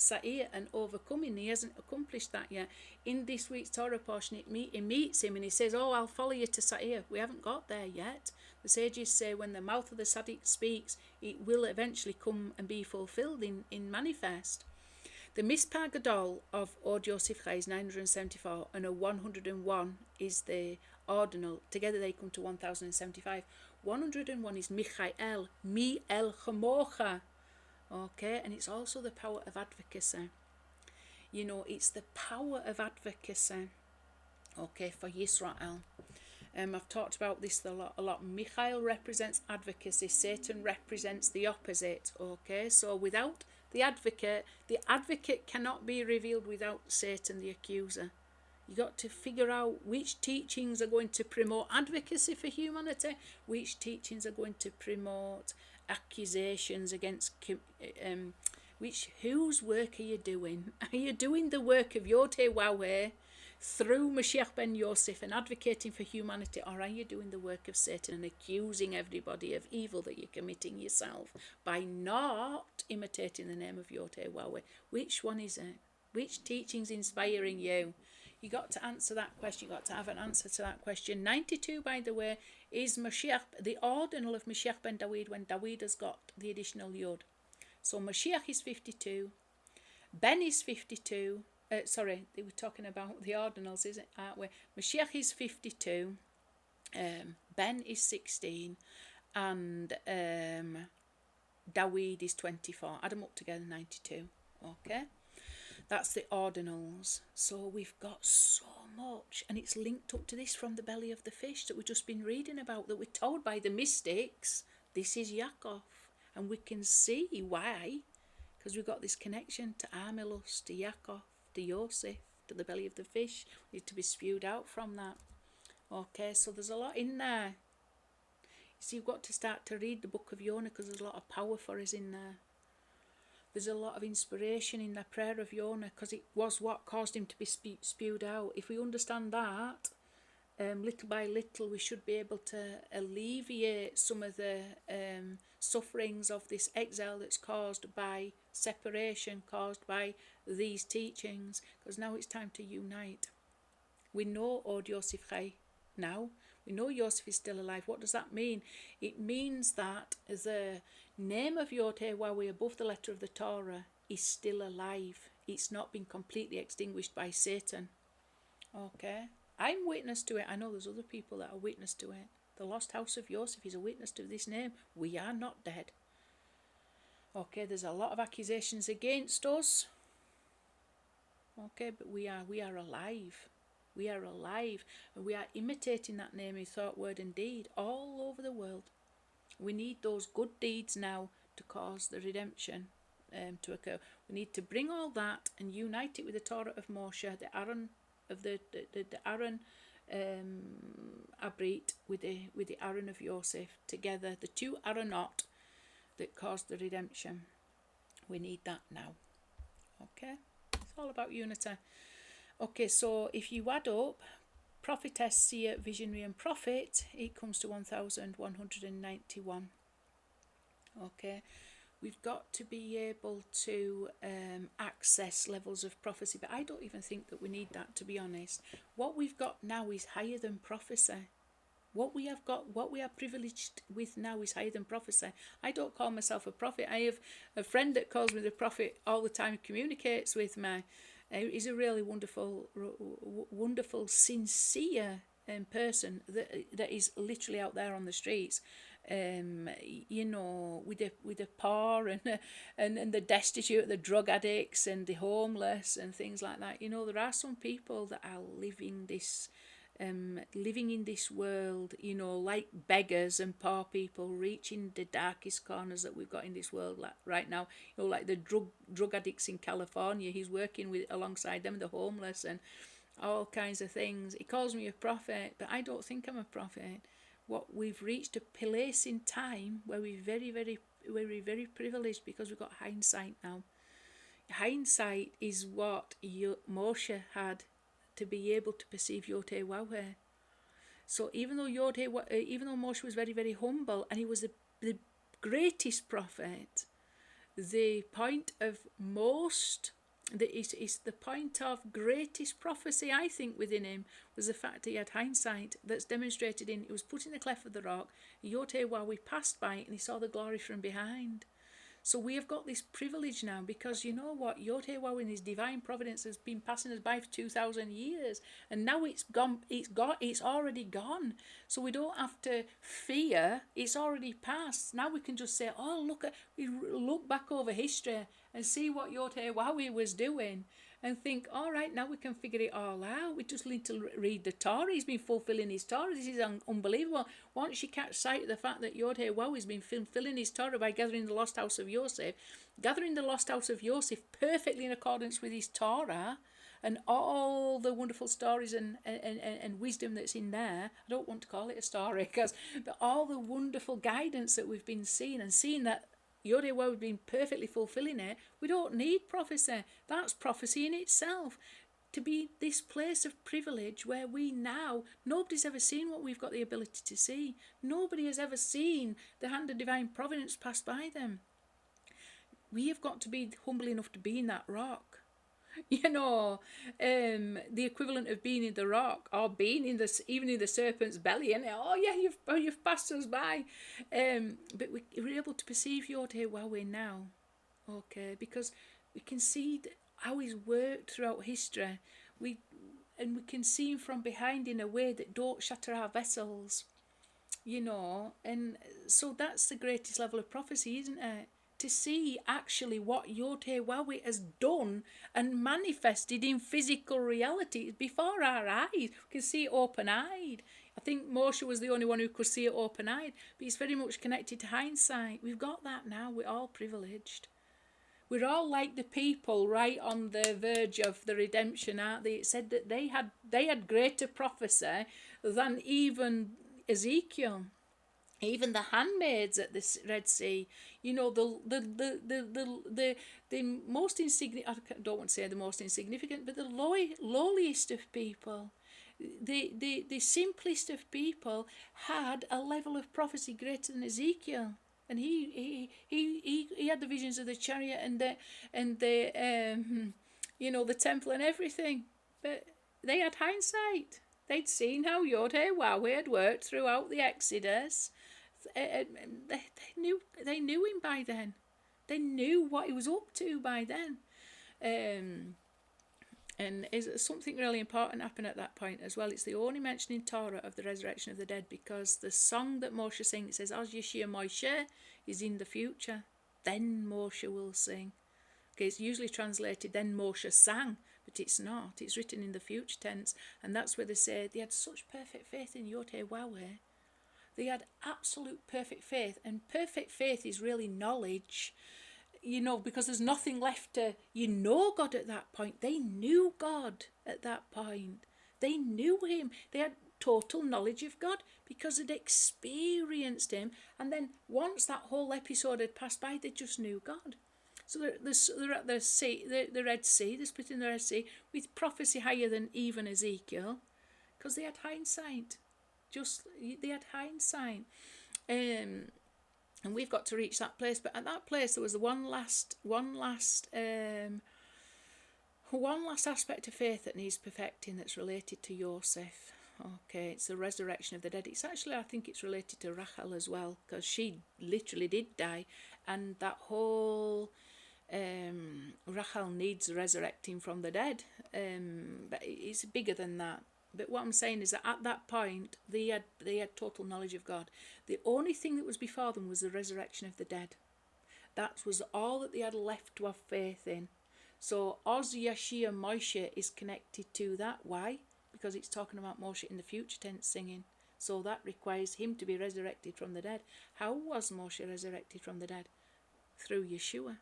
and overcome him. He hasn't accomplished that yet. In this week's Torah portion, he meets him and he says, oh, I'll follow you to Seir. We haven't got there yet. The sages say when the mouth of the Tzaddik speaks, it will eventually come and be fulfilled in manifest. The Mispar Gadol of Od Yosef Chai is 974, and a 101 is the ordinal. Together they come to 1075. 101 is Michael, Mi El Chamocha. Okay, and it's also the power of advocacy. It's the power of advocacy. Okay, for Yisrael. I've talked about this a lot. Michael represents advocacy. Satan represents the opposite. Okay, so without the advocate cannot be revealed without Satan, the accuser. You got to figure out which teachings are going to promote advocacy for humanity, which teachings are going to promote accusations against whose work are you doing? Are you doing the work of YHWH through Moshiach ben Yosef and advocating for humanity, or are you doing the work of Satan and accusing everybody of evil that you're committing yourself by not imitating the name of YHWH? Which one is it? Which teaching's inspiring you? You got to answer that question. You got to have an answer to that question. 92, by the way, is Moshiach, the ordinal of Moshiach ben David, when David has got the additional yod. So Moshiach is 52, Ben is 52. Sorry, they were talking about the ordinals, isn't it? Aren't we? Moshiach is 52. Ben is 16, and David is 24. Add them up together, 92. Okay, that's the ordinals. So we've got so much, and it's linked up to this from the belly of the fish that we've just been reading about, that we're told by the mystics this is Yaakov, and we can see why, because we've got this connection to Armelus, to Yaakov, to Yosef, to the belly of the fish. We need to be spewed out from that. Okay, so there's a lot in there. So you've got to start to read the book of Jonah, because there's a lot of power for us in there. There's a lot of inspiration in the prayer of Jonah, because it was what caused him to be spewed out. If we understand that, little by little, we should be able to alleviate some of the sufferings of this exile that's caused by separation, caused by these teachings, because now it's time to unite. We know Od Yosef Chai now. We know Yosef is still alive. What does that mean? It means that the name of YHWH above the letter of the Torah is still alive. It's not been completely extinguished by Satan. Okay? I'm witness to it. I know there's other people that are witness to it. The lost house of Yosef is a witness to this name. We are not dead. Okay, there's a lot of accusations against us. Okay, but we are alive. We are alive, and we are imitating that name in thought, word and deed all over the world. We need those good deeds now to cause the redemption to occur. We need to bring all that and unite it with the Torah of Moshe, the Aaron of the Aaron Abrit with the Aaron of Yosef together, the two Aaronot that caused the redemption. We need that now. Okay, it's all about unity. Okay, so if you add up prophetess, seer, visionary and prophet, it comes to 1,191. Okay, we've got to be able to access levels of prophecy, but I don't even think that we need that, to be honest. What we've got now is higher than prophecy. What we have got, what we are privileged with now is higher than prophecy. I don't call myself a prophet. I have a friend that calls me the prophet all the time, communicates with me. He's a really wonderful, sincere person that is literally out there on the streets, you know, with the poor and the destitute, the drug addicts and the homeless and things like that. You know, there are some people that are living in this world, you know, like beggars and poor people, reaching the darkest corners that we've got in this world right now. You know, like the drug addicts in California. He's working alongside them, the homeless and all kinds of things. He calls me a prophet, but I don't think I'm a prophet. What we've reached a place in time where we're very privileged, because we've got hindsight now. Hindsight is what Moshe had to be able to perceive YHWH. So even though Moshe was very humble, and he was the greatest prophet, the point of the point of greatest prophecy, I think, within him was the fact that he had hindsight that's demonstrated in, he was put in the cleft of the rock, YHWH passed by it, and he saw the glory from behind. So we have got this privilege now, because you know what, YHWH in his divine providence has been passing us by for 2,000 years, and now it's already gone. So we don't have to fear, it's already passed. Now we can just say, we look back over history and see what YHWH was doing, and think, all right, now we can figure it all out. We just need to read the Torah. He's been fulfilling his Torah. This is unbelievable. Once you catch sight of the fact that YHWH has been fulfilling his Torah by gathering the lost house of Yosef, perfectly in accordance with his Torah, and all the wonderful stories and wisdom that's in there. I don't want to call it a story, but all the wonderful guidance that we've been seeing, and seeing that YHWH has been perfectly fulfilling it, we don't need prophecy. That's prophecy in itself. to be this place of privilege where we now, nobody's ever seen what we've got the ability to see. Nobody has ever seen the hand of divine providence pass by them. We have got to be humble enough to be in that rock. You know, the equivalent of being in the rock, or being in even in the serpent's belly, and oh yeah, you've passed us by, but we're able to perceive YHWH now, okay, because we can see how he's worked throughout history. We can see him from behind in a way that don't shatter our vessels, you know, and so that's the greatest level of prophecy, isn't it? To see actually what YHWH has done and manifested in physical reality before our eyes. We can see it open-eyed. I think Moshe was the only one who could see it open-eyed, but it's very much connected to hindsight. We've got that now. We're all privileged. We're all like the people right on the verge of the redemption, aren't they? It said that they had greater prophecy than even Ezekiel. Even the handmaids at the Red Sea, you know, the most insignificant, I don't want to say the most insignificant, but the lowliest of people, the simplest of people had a level of prophecy greater than Ezekiel. And he had the visions of the chariot and the you know, the temple and everything, but they had hindsight. They'd seen how YHWH had worked throughout the Exodus. They knew him by then. They knew what he was up to by then. And is something really important happened at that point as well. It's the only mention in Torah of the resurrection of the dead, because the song that Moshe sings, it says, "As Yeshua Moshe," is in the future. Then Moshe will sing. Okay, it's usually translated, "Then Moshe sang," but it's not. It's written in the future tense, and that's where they say they had such perfect faith in YHWH. They had absolute perfect faith, and perfect faith is really knowledge, you know, because there's nothing left to, you know, God at that point. They knew God at that point. They knew him. They had total knowledge of God because they'd experienced him, and then once that whole episode had passed by, they just knew God. So they're at the sea, the Red Sea, they're split in the Red Sea with prophecy higher than even Ezekiel, because they had hindsight. They had hindsight, and we've got to reach that place. But at that place, there was one last aspect of faith that needs perfecting, that's related to Joseph. Okay, it's the resurrection of the dead. It's actually, I think it's related to Rachel as well, because she literally did die, and that whole Rachel needs resurrecting from the dead. But it's bigger than that. But what I'm saying is that at that point, they had total knowledge of God. The only thing that was before them was the resurrection of the dead. That was all that they had left to have faith in. So Oz Yeshua Moshe is connected to that. Why? Because it's talking about Moshe in the future tense singing. So that requires him to be resurrected from the dead. How was Moshe resurrected from the dead? Through Yeshua.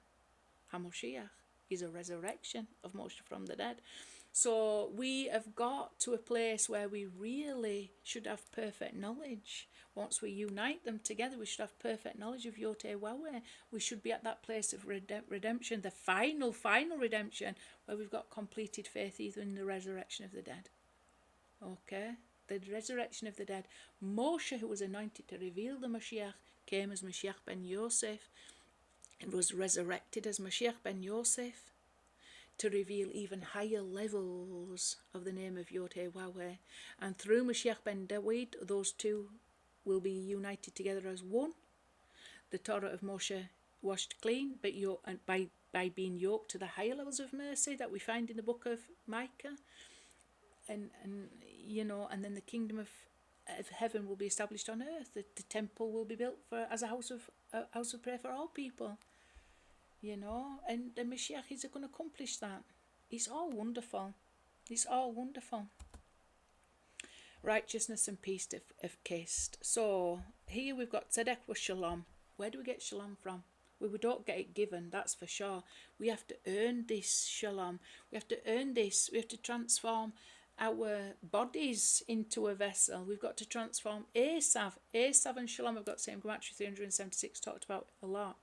HaMoshiach is a resurrection of Moshe from the dead. So we have got to a place where we really should have perfect knowledge. Once we unite them together, we should have perfect knowledge of YHWH. We should be at that place of redemption, the final redemption, where we've got completed faith either in the resurrection of the dead. Okay? The resurrection of the dead. Moshe, who was anointed to reveal the Moshiach, came as Moshiach ben Yosef and was resurrected as Moshiach ben Yosef, to reveal even higher levels of the name of YHWH. And through Moshiach ben David, those two will be united together as one. The Torah of Moshe washed clean, but by being yoked to the higher levels of mercy that we find in the book of Micah. And you know, and then the kingdom of heaven will be established on earth. The temple will be built as a house of prayer for all people. You know, and the Moshiach is going to accomplish that. It's all wonderful. It's all wonderful. Righteousness and peace have kissed. So here we've got Tzedek with Shalom. Where do we get Shalom from? We don't get it given, that's for sure. We have to earn this Shalom. We have to earn this. We have to transform our bodies into a vessel. We've got to transform Esav. Esav and Shalom have got the same gematria, 376, talked about a lot.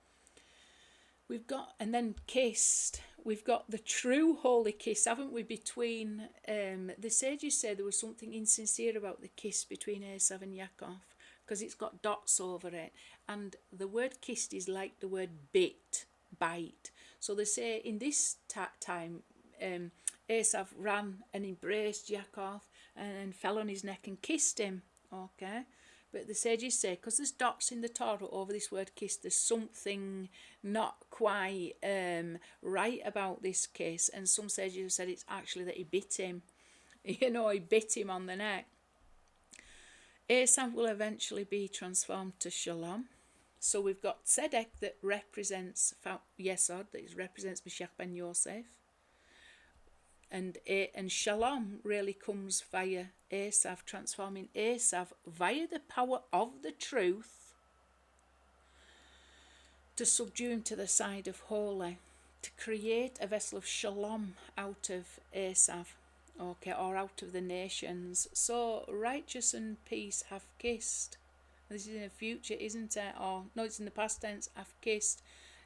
We've got, and then kissed. We've got the true holy kiss, haven't we? Between the sages say there was something insincere about the kiss between Esav and Yaakov because it's got dots over it, and the word kissed is like the word bite. So they say in this time, Esav ran and embraced Yaakov and fell on his neck and kissed him. Okay. But the sages say, because there's dots in the Torah over this word kiss, there's something not quite right about this kiss. And some sages have said it's actually that he bit him. He bit him on the neck. Esav will eventually be transformed to Shalom. So we've got Tzedek that represents Yesod, that represents Moshiach ben Yosef. And Shalom really comes via Esav, transforming Esav via the power of the truth to subdue him to the side of holy, to create a vessel of Shalom out of Esav, okay, or out of the nations. So righteous and peace have kissed. This is in the future, isn't it? Or no, it's in the past tense. Have kissed,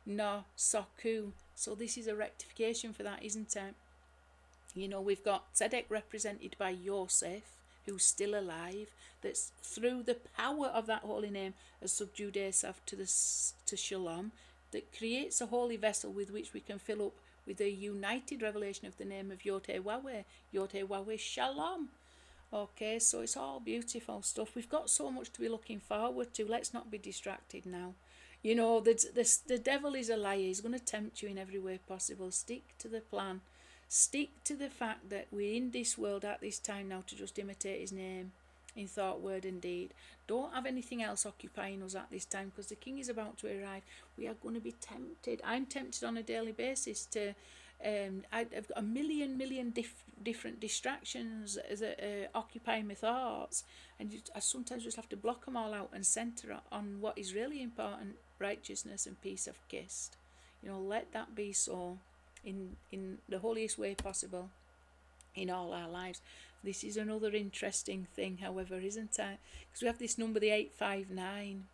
no soku. So this is a rectification for that, isn't it? We've got Tzedek represented by Yosef, who's still alive, that's through the power of that holy name has subdued Esav to Shalom, that creates a holy vessel with which we can fill up with a united revelation of the name of YHWH, YHWH Shalom. Okay, so it's all beautiful stuff. We've got so much to be looking forward to. Let's not be distracted now. The devil is a liar. He's going to tempt you in every way possible. Stick to the plan. Stick to the fact that we're in this world at this time now to just imitate his name in thought, word and deed. Don't have anything else occupying us at this time, because the king is about to arrive. We are going to be tempted. I'm tempted on a daily basis to I've got a million different distractions that occupy my thoughts, and I sometimes just have to block them all out and centre on what is really important: righteousness and peace have kissed. Let that be so in the holiest way possible in all our lives. This is another interesting thing, however, isn't it? Because we have this number, the 859,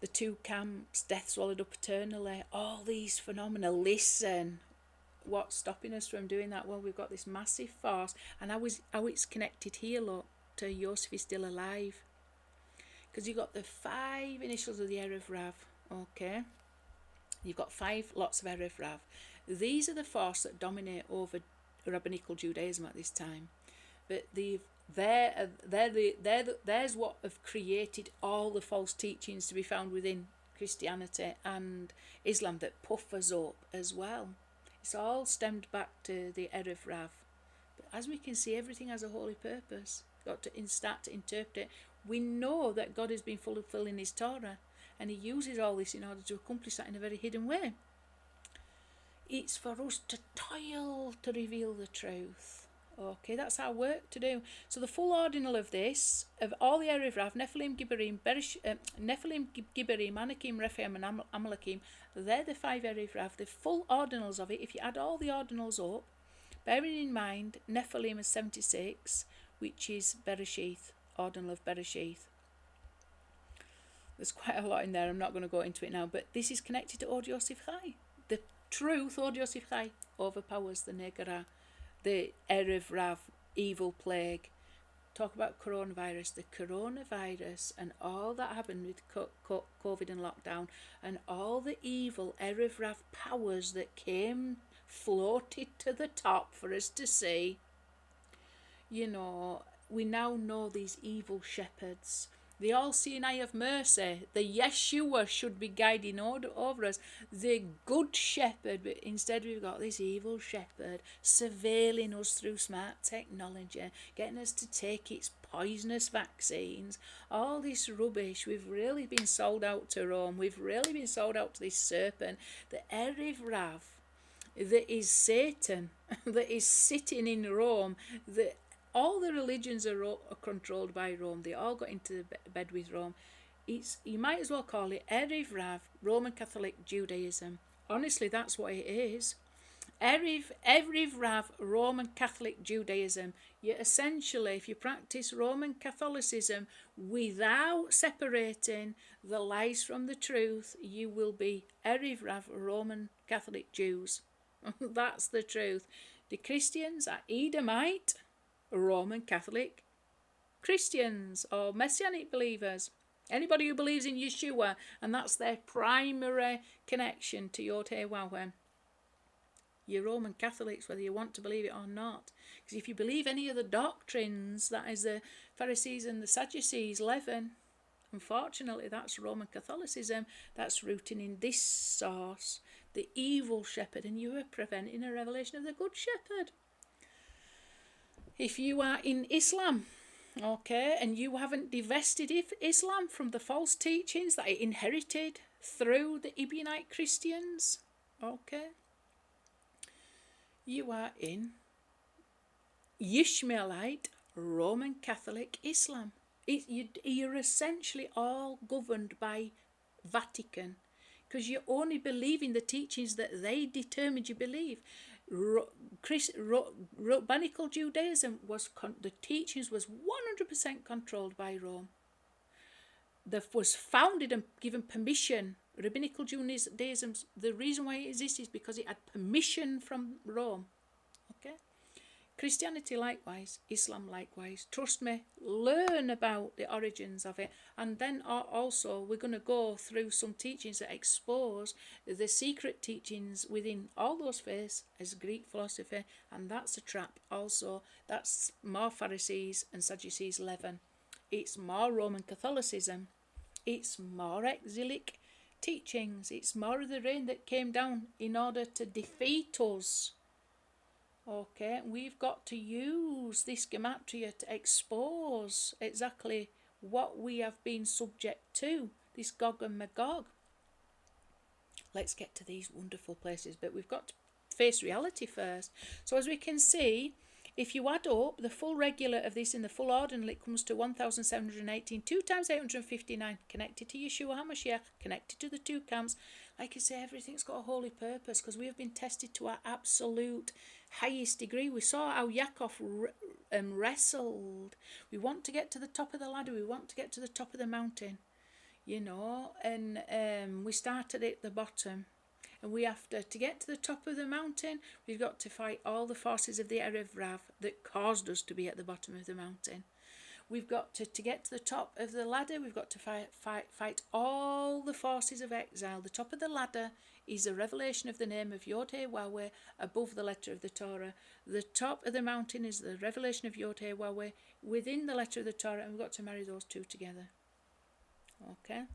the two camps, death swallowed up eternally, all these phenomena. Listen, what's stopping us from doing that? Well, we've got this massive force, and how it's connected here, look, to Yosef is still alive. Because you've got the 5 initials of the Erev Rav, okay? You've got 5 lots of Erev Rav. These are the force that dominate over rabbinical Judaism at this time. But there's what have created all the false teachings to be found within Christianity and Islam that puff us up as well. It's all stemmed back to the Erev Rav. But as we can see, everything has a holy purpose. Got to start to interpret it. We know that God has been fulfilling his Torah, and he uses all this in order to accomplish that in a very hidden way. It's for us to toil to reveal the truth. Okay, that's our work to do. So the full ordinal of this, of all the Erev Rav, Nephilim, Gibberim, Anakim, Rephaim and Amalekim, they're the 5 Erev Rav. The full ordinals of it, if you add all the ordinals up, bearing in mind Nephilim is 76, which is Bereshith, ordinal of Bereshith. There's quite a lot in there, I'm not going to go into it now, but this is connected to Od Yosef Chai. The truth, Od Yosef Chai, overpowers the Negara, the Erev Rav, evil plague. Talk about coronavirus. The coronavirus and all that happened with COVID and lockdown, and all the evil Erev Rav powers that floated to the top for us to see. We now know these evil shepherds. The all-seeing eye of mercy, the Yeshua should be guiding over us, the good shepherd, but instead we've got this evil shepherd surveilling us through smart technology, getting us to take its poisonous vaccines, all this rubbish. We've really been sold out to Rome, we've really been sold out to this serpent, the Erev Rav, that is Satan, that is sitting in Rome, that all the religions are controlled by Rome. They all got into bed with Rome. You might as well call it Erev Rav, Roman Catholic Judaism. Honestly, that's what it is. Erev Rav, Roman Catholic Judaism. You essentially, if you practice Roman Catholicism without separating the lies from the truth, you will be Erev Rav, Roman Catholic Jews. That's the truth. The Christians are Edomite, Roman Catholic Christians or Messianic believers. Anybody who believes in Yeshua, and that's their primary connection to YHWH. You're Roman Catholics, whether you want to believe it or not. Because if you believe any of the doctrines, that is the Pharisees and the Sadducees leaven, unfortunately that's Roman Catholicism. That's rooting in this source, the evil shepherd, and you are preventing a revelation of the good shepherd. If you are in Islam, okay, and you haven't divested Islam from the false teachings that it inherited through the Ebionite Christians, okay, you are in Ishmaelite Roman Catholic Islam. You're essentially all governed by Vatican, because you only believe in the teachings that they determined you believe. Rabbinical Judaism the teachings was 100% controlled by Rome. That was founded and given permission. Rabbinical Judaism, the reason why it exists is because it had permission from Rome. Okay? Christianity likewise, Islam likewise. Trust me, learn about the origins of it. And then also we're going to go through some teachings that expose the secret teachings within all those faiths as Greek philosophy. And that's a trap also. That's more Pharisees and Sadducees leaven. It's more Roman Catholicism. It's more exilic teachings. It's more of the rain that came down in order to defeat us. Okay, we've got to use this gematria to expose exactly what we have been subject to, this Gog and Magog. Let's get to these wonderful places, but we've got to face reality first. So as we can see, if you add up the full regular of this in the full ordinal, it comes to 1,718, 2 times 859, connected to Yeshua HaMashiach, connected to the two camps. Like I say, everything's got a holy purpose, because we have been tested to our absolute highest degree. We saw how Yaakov wrestled. We want to get to the top of the ladder. We want to get to the top of the mountain, and we started at the bottom. And we have to get to the top of the mountain, we've got to fight all the forces of the Erev Rav that caused us to be at the bottom of the mountain. We've got to get to the top of the ladder, we've got to fight all the forces of exile. The top of the ladder is a revelation of the name of YHWH above the letter of the Torah. The top of the mountain is the revelation of YHWH within the letter of the Torah, and we've got to marry those two together. Okay?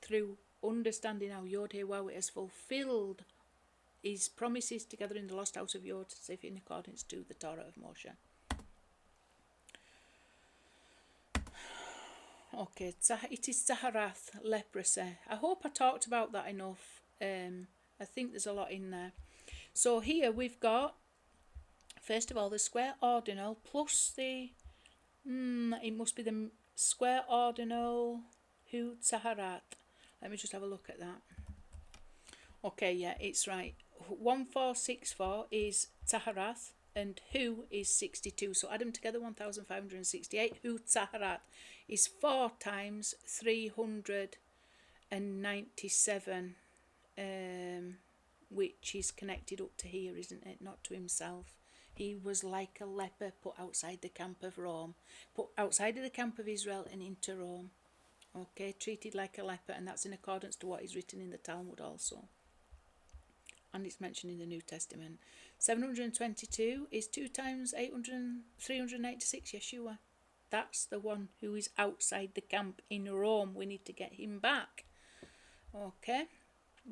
Through understanding how YHWH has fulfilled his promises together in the lost house of Yosef in accordance to the Torah of Moshiach. Okay, it is Zaharath, leprosy. I hope I talked about that enough. I think there's a lot in there. So here we've got, first of all, the square ordinal plus the, it must be the square ordinal Hu Zaharat. Let me just have a look at that. Okay, yeah, it's right. 1464 is Zaharath and Hu is 62. So add them together, 1568. Hu Zaharat is 4 times 397, which is connected up to here, isn't it? Not to himself. He was like a leper put outside the camp of Rome, put outside of the camp of Israel and into Rome. Okay, treated like a leper, and that's in accordance to what is written in the Talmud also. And it's mentioned in the New Testament. 722 is 2 times 386, Yeshua. That's the one who is outside the camp in Rome. We need to get him back. Okay?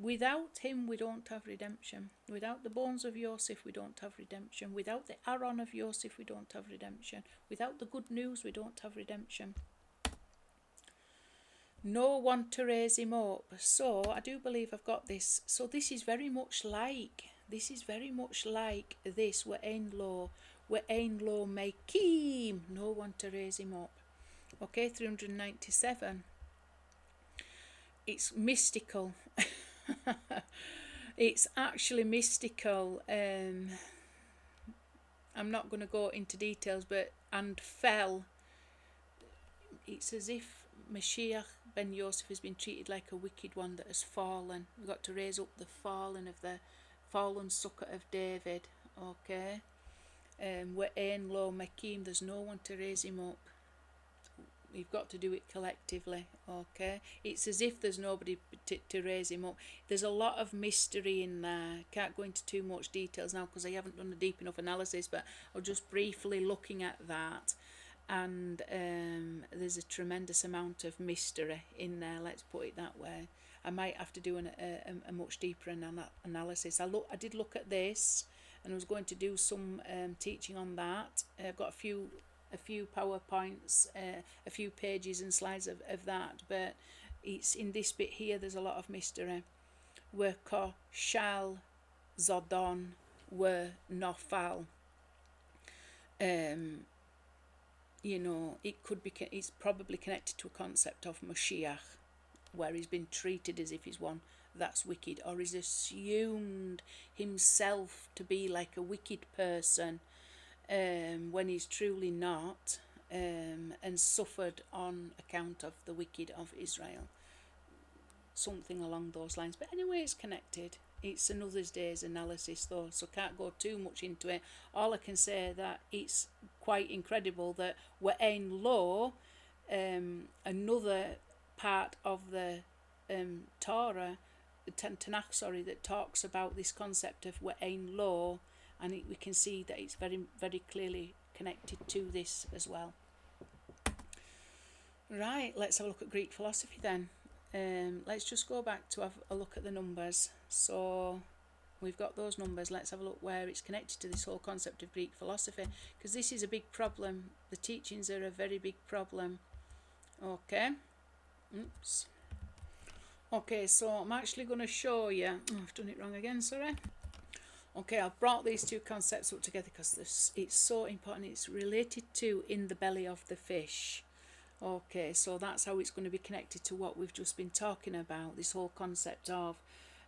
Without him, we don't have redemption. Without the bones of Yosef, we don't have redemption. Without the Aaron of Yosef, we don't have redemption. Without the good news, we don't have redemption. No one to raise him up. So I do believe I've got this. So this is very much like this. We'ain lo mekim. No one to raise him up. Okay, 397. It's mystical. It's actually mystical. I'm not going to go into details, but and fell. It's as if Moshiach ben Yosef has been treated like a wicked one that has fallen. We've got to raise up the fallen of the fallen succor of David. Okay. We'ain lo mekim. There's no one to raise him up. We've got to do it collectively, okay? It's as if there's nobody to raise him up. There's a lot of mystery in there. Can't go into too much details now because I haven't done a deep enough analysis, but I'm just briefly looking at that. And there's a tremendous amount of mystery in there, let's put it that way. I might have to do a much deeper analysis. I did look at this, and I was going to do some teaching on that. I've got a few PowerPoints, a few pages and slides of that, but it's in this bit here there's a lot of mystery. Were shall Zodon were nofal. It could be. It's probably connected to a concept of Moshiach, where he's been treated as if he's one that's wicked, or he's assumed himself to be like a wicked person. When he's truly not, and suffered on account of the wicked of Israel. Something along those lines. But anyway, it's connected. It's another day's analysis though, so can't go too much into it. All I can say that it's quite incredible that we'ain lo, another part of the Torah, the Tanakh, that talks about this concept of we'ain lo, and we can see that it's very, very clearly connected to this as well. Right, let's have a look at Greek philosophy then. Let's just go back to have a look at the numbers. So we've got those numbers. Let's have a look where it's connected to this whole concept of Greek philosophy, because this is a big problem. The teachings are a very big problem. Okay. Oops. Okay, so I'm actually going to show you. Oh, I've done it wrong again, sorry. Okay, I've brought these two concepts up together because it's so important. It's related to in the belly of the fish. Okay, so that's how it's going to be connected to what we've just been talking about. This whole concept of,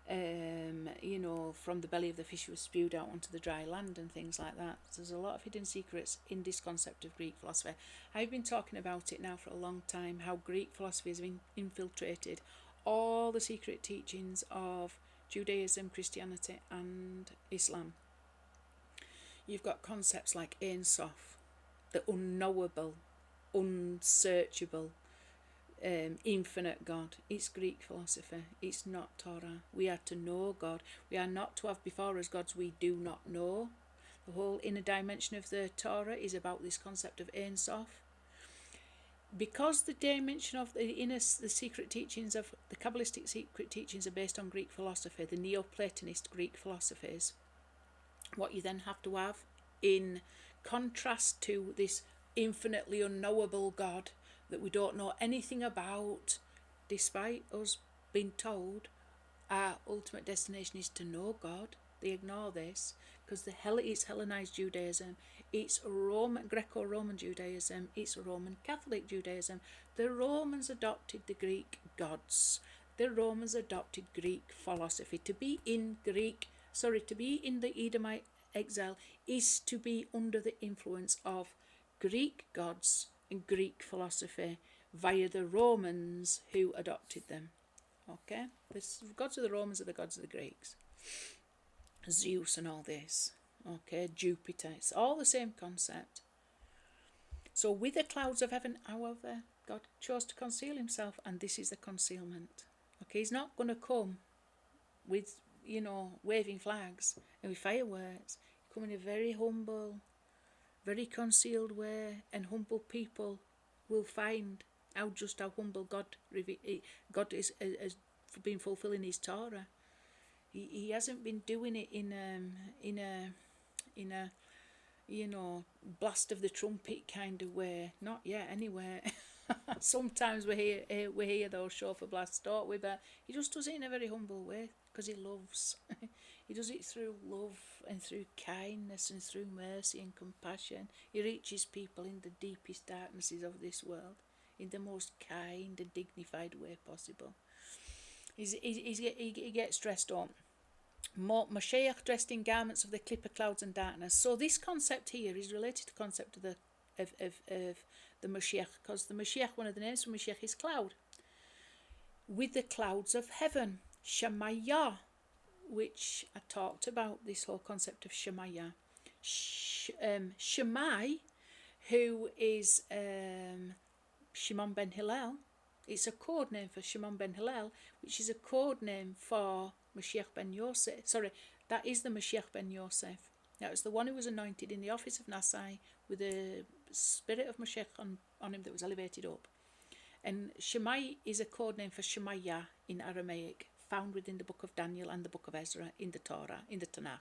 from the belly of the fish was spewed out onto the dry land and things like that. So there's a lot of hidden secrets in this concept of Greek philosophy. I've been talking about it now for a long time, how Greek philosophy has been infiltrated all the secret teachings of Judaism, Christianity and Islam. You've got concepts like Ein Sof, the unknowable, unsearchable, infinite God. It's Greek philosophy. It's not Torah. We are to know God. We are not to have before us gods we do not know. The whole inner dimension of the Torah is about this concept of Ein Sof. Because the dimension of the secret teachings of the Kabbalistic secret teachings are based on Greek philosophy, the Neoplatonist Greek philosophies, what you then have to have in contrast to this infinitely unknowable God that we don't know anything about, despite us being told our ultimate destination is to know God. They ignore this because it's Hellenized Judaism, it's Greco-Roman Judaism, it's Roman Catholic Judaism. The Romans adopted the Greek gods. The Romans adopted Greek philosophy. To be in the Edomite exile is to be under the influence of Greek gods and Greek philosophy via the Romans who adopted them. Okay, the gods of the Romans are the gods of the Greeks. Zeus and all this. Okay, Jupiter. It's all the same concept. So with the clouds of heaven, however, God chose to conceal himself, and this is the concealment. Okay, he's not going to come with, waving flags and with fireworks. He come in a very humble, very concealed way, and humble people will find how humble God is has been fulfilling his Torah. He hasn't been doing it in a blast of the trumpet kind of way. Not yet, anyway. Sometimes we hear those shofar blasts, don't we? But he just does it in a very humble way because he loves. He does it through love and through kindness and through mercy and compassion. He reaches people in the deepest darknesses of this world in the most kind and dignified way possible. He gets dressed up Moshiach dressed in garments of the clipper clouds and darkness. So this concept here is related to the concept of the Moshiach, because the Moshiach, one of the names for Moshiach is cloud. With the clouds of heaven, Shemaiah, which I talked about, this whole concept of Shemaiah. Shemai, who is Shimon ben Hillel, it's a code name for Shimon ben Hillel, which is a code name for Moshiach ben Yosef. Sorry, that is the Moshiach ben Yosef. That was the one who was anointed in the office of Nasai with the spirit of Moshiach on him that was elevated up. And Shemai is a code name for Shemaiah in Aramaic, found within the book of Daniel and the book of Ezra in the Torah, in the Tanakh.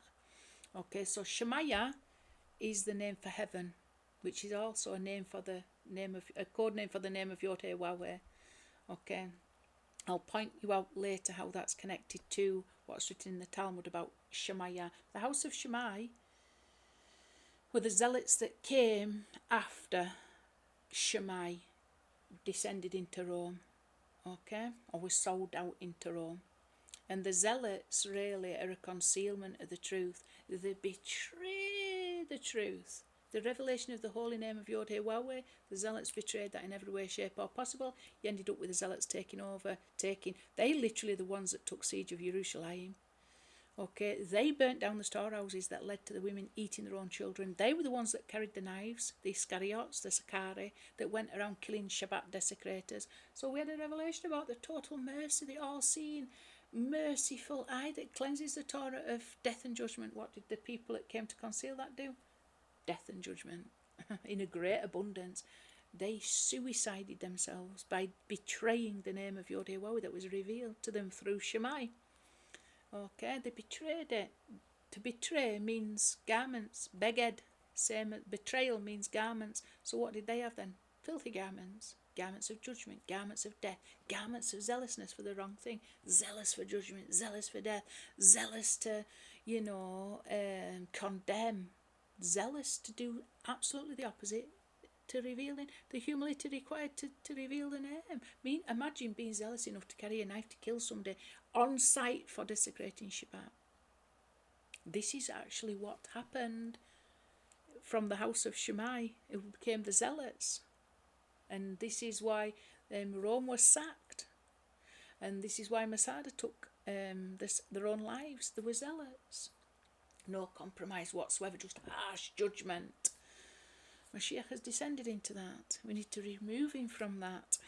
Okay, so Shemaiah is the name for heaven, which is also a code name for the name of YHWH. Okay, I'll point you out later how that's connected to what's written in the Talmud about Shemaiah. The house of Shammai were the zealots that came after Shammai descended into Rome, okay, or was sold out into Rome. And the zealots really are a concealment of the truth. They betray the truth. The revelation of the holy name of YHWH, the zealots betrayed that in every way, shape or possible. You ended up with the zealots taking over, they literally the ones that took siege of Jerusalem. Okay, they burnt down the storehouses that led to the women eating their own children. They were the ones that carried the knives, the Iscariots, the Sakari, that went around killing Shabbat desecrators. So we had a revelation about the total mercy, the all-seeing, merciful eye that cleanses the Torah of death and judgment. What did the people that came to conceal that do? Death and judgment in a great abundance. They suicided themselves by betraying the name of YHWH that was revealed to them through Shammai. Okay, they betrayed it. To betray means garments, beged. Same, betrayal means garments. So what did they have then? Filthy garments. Garments of judgment, garments of death, garments of zealousness for the wrong thing, zealous for judgment, zealous for death, zealous to, condemn, zealous to do absolutely the opposite, to revealing the humility required to reveal the name. Imagine being zealous enough to carry a knife to kill somebody on sight for desecrating Shabbat. This is actually what happened from the house of Shammai, who became the zealots. And this is why Rome was sacked. And this is why Masada took their own lives. They were zealots. No compromise whatsoever, just harsh judgment. Moshiach has descended into that. We need to remove him from that.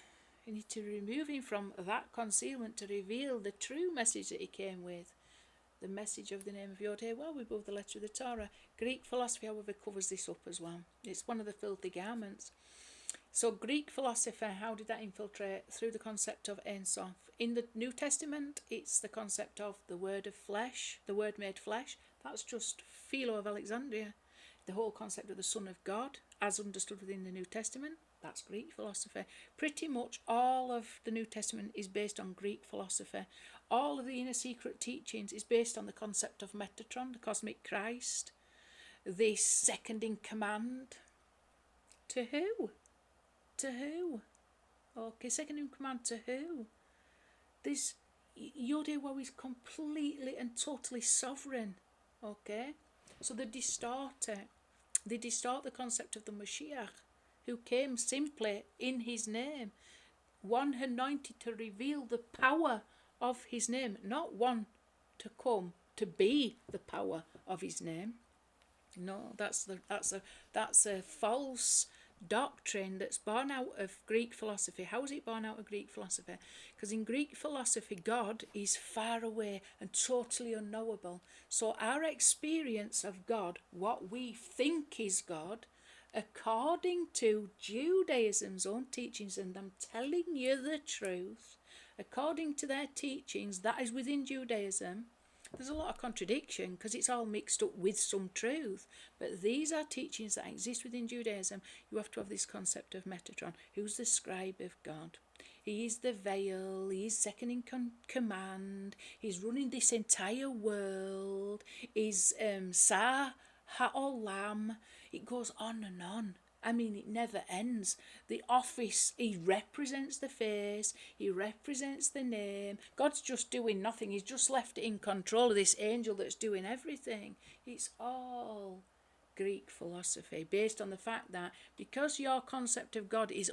We need to remove him from that concealment to reveal the true message that he came with. The message of the name of YHWH above the letter of the Torah. Greek philosophy, however, covers this up as well. It's one of the filthy garments. So Greek philosophy, how did that infiltrate? Through the concept of Ein Sof. In the New Testament, it's the concept of the word of flesh, the word made flesh. That's just Philo of Alexandria. The whole concept of the Son of God, as understood within the New Testament, that's Greek philosophy. Pretty much all of the New Testament is based on Greek philosophy. All of the inner secret teachings is based on the concept of Metatron, the cosmic Christ, the second in command. To who? To who? Okay, second in command to who? This YHWH is completely and totally sovereign. Okay, so they distort it. They distort the concept of the Moshiach, who came simply in his name, one anointed to reveal the power of his name, not one to come to be the power of his name. No, that's a false doctrine that's born out of Greek philosophy. How is it born out of Greek philosophy? Because in Greek philosophy, God is far away and totally unknowable. So our experience of God, what we think is God, according to Judaism's own teachings, and I'm telling you the truth, according to their teachings, that is within Judaism. There's a lot of contradiction because it's all mixed up with some truth. But these are teachings that exist within Judaism. You have to have this concept of Metatron. Who's the scribe of God? He is the veil. He is second in command. He's running this entire world. He's Sah Ha'olam. It goes on. I mean, it never ends. The office, he represents the face, he represents the name. God's just doing nothing. He's just left it in control of this angel that's doing everything. It's all Greek philosophy based on the fact that because your concept of God is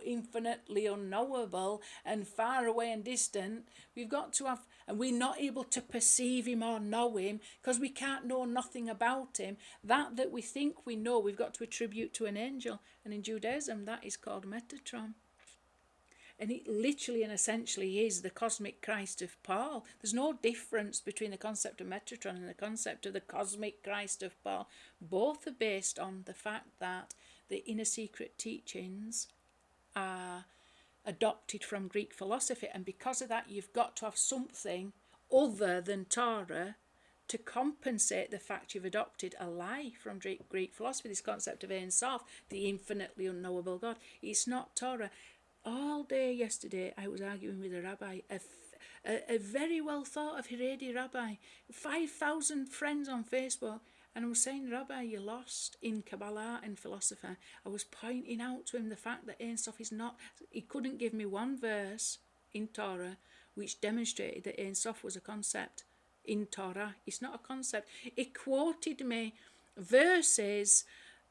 infinitely unknowable and far away and distant, we've got to have, and we're not able to perceive him or know him because we can't know nothing about him. That we think we know, we've got to attribute to an angel. And in Judaism, that is called Metatron. And it literally and essentially is the cosmic Christ of Paul. There's no difference between the concept of Metatron and the concept of the cosmic Christ of Paul. Both are based on the fact that the inner secret teachings are adopted from Greek philosophy. And because of that, you've got to have something other than Torah to compensate the fact you've adopted a lie from Greek philosophy. This concept of Ein Sof, the infinitely unknowable God. It's not Torah. All day yesterday I was arguing with a rabbi, a very well thought of Haredi rabbi, 5,000 friends on Facebook, and I was saying, Rabbi, you're lost in Kabbalah and philosophy. I was pointing out to him the fact that Ein Sof is not, he couldn't give me one verse in Torah which demonstrated that Ein Sof was a concept in Torah. It's not a concept. He quoted me verses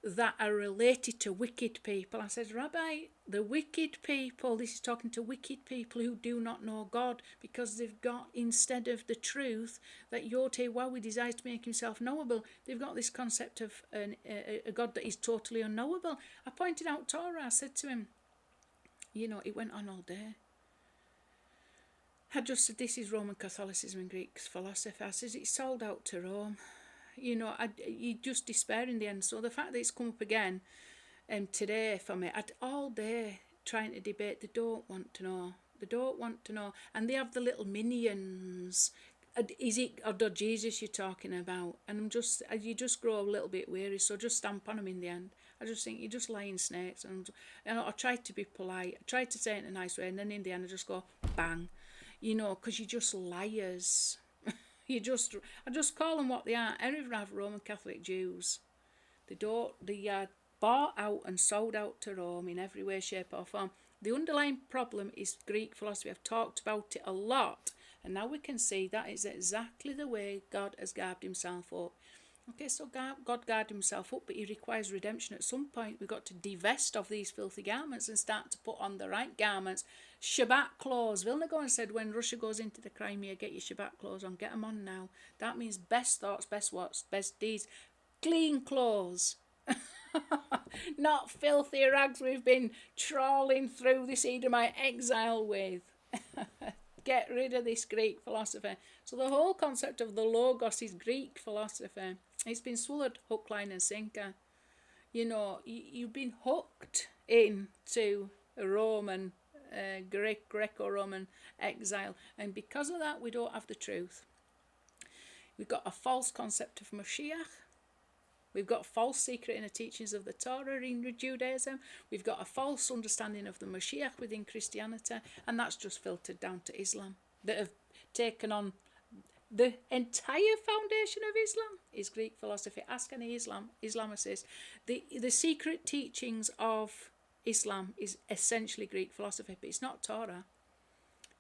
that are related to wicked people. I said, Rabbi, the wicked people, this is talking to wicked people who do not know God because they've got, instead of the truth that YHWH desires to make himself knowable, they've got this concept of a God that is totally unknowable. I pointed out Torah. I said to him, it went on all day. I just said, this is Roman Catholicism and Greek philosophy. I said, it's sold out to Rome. You just despair in the end. So the fact that it's come up again today for me, all day trying to debate, they don't want to know. They don't want to know. And they have the little minions. Is it or Jesus you're talking about? And you just grow a little bit weary, so just stamp on them in the end. I just think you're just lying snakes. And I try to be polite. I try to say it in a nice way, and then in the end I just go bang. Because you're just liars. I just call them what they are. I even have Roman Catholic Jews. They are bought out and sold out to Rome in every way, shape or form. The underlying problem is Greek philosophy. I've talked about it a lot, and now we can see that is exactly the way God has garbed himself up. Okay, so God guarded himself up, but he requires redemption. At some point, we've got to divest of these filthy garments and start to put on the right garments. Shabbat clothes. Vilna Gaon said, when Russia goes into the Crimea, get your Shabbat clothes on. Get them on now. That means best thoughts, best works, best deeds. Clean clothes. Not filthy rags we've been trawling through this Edomite exile with. Get rid of this Greek philosophy. So the whole concept of the Logos is Greek philosophy. It's been swallowed hook, line and sinker. You've been hooked into a Roman, Greco-Roman exile. And because of that, we don't have the truth. We've got a false concept of Moshiach. We've got a false secret in the teachings of the Torah in Judaism. We've got a false understanding of the Moshiach within Christianity. And that's just filtered down to Islam. That have taken on the entire foundation of Islam is Greek philosophy. Ask any Islamicist. The secret teachings of Islam is essentially Greek philosophy, but it's not Torah.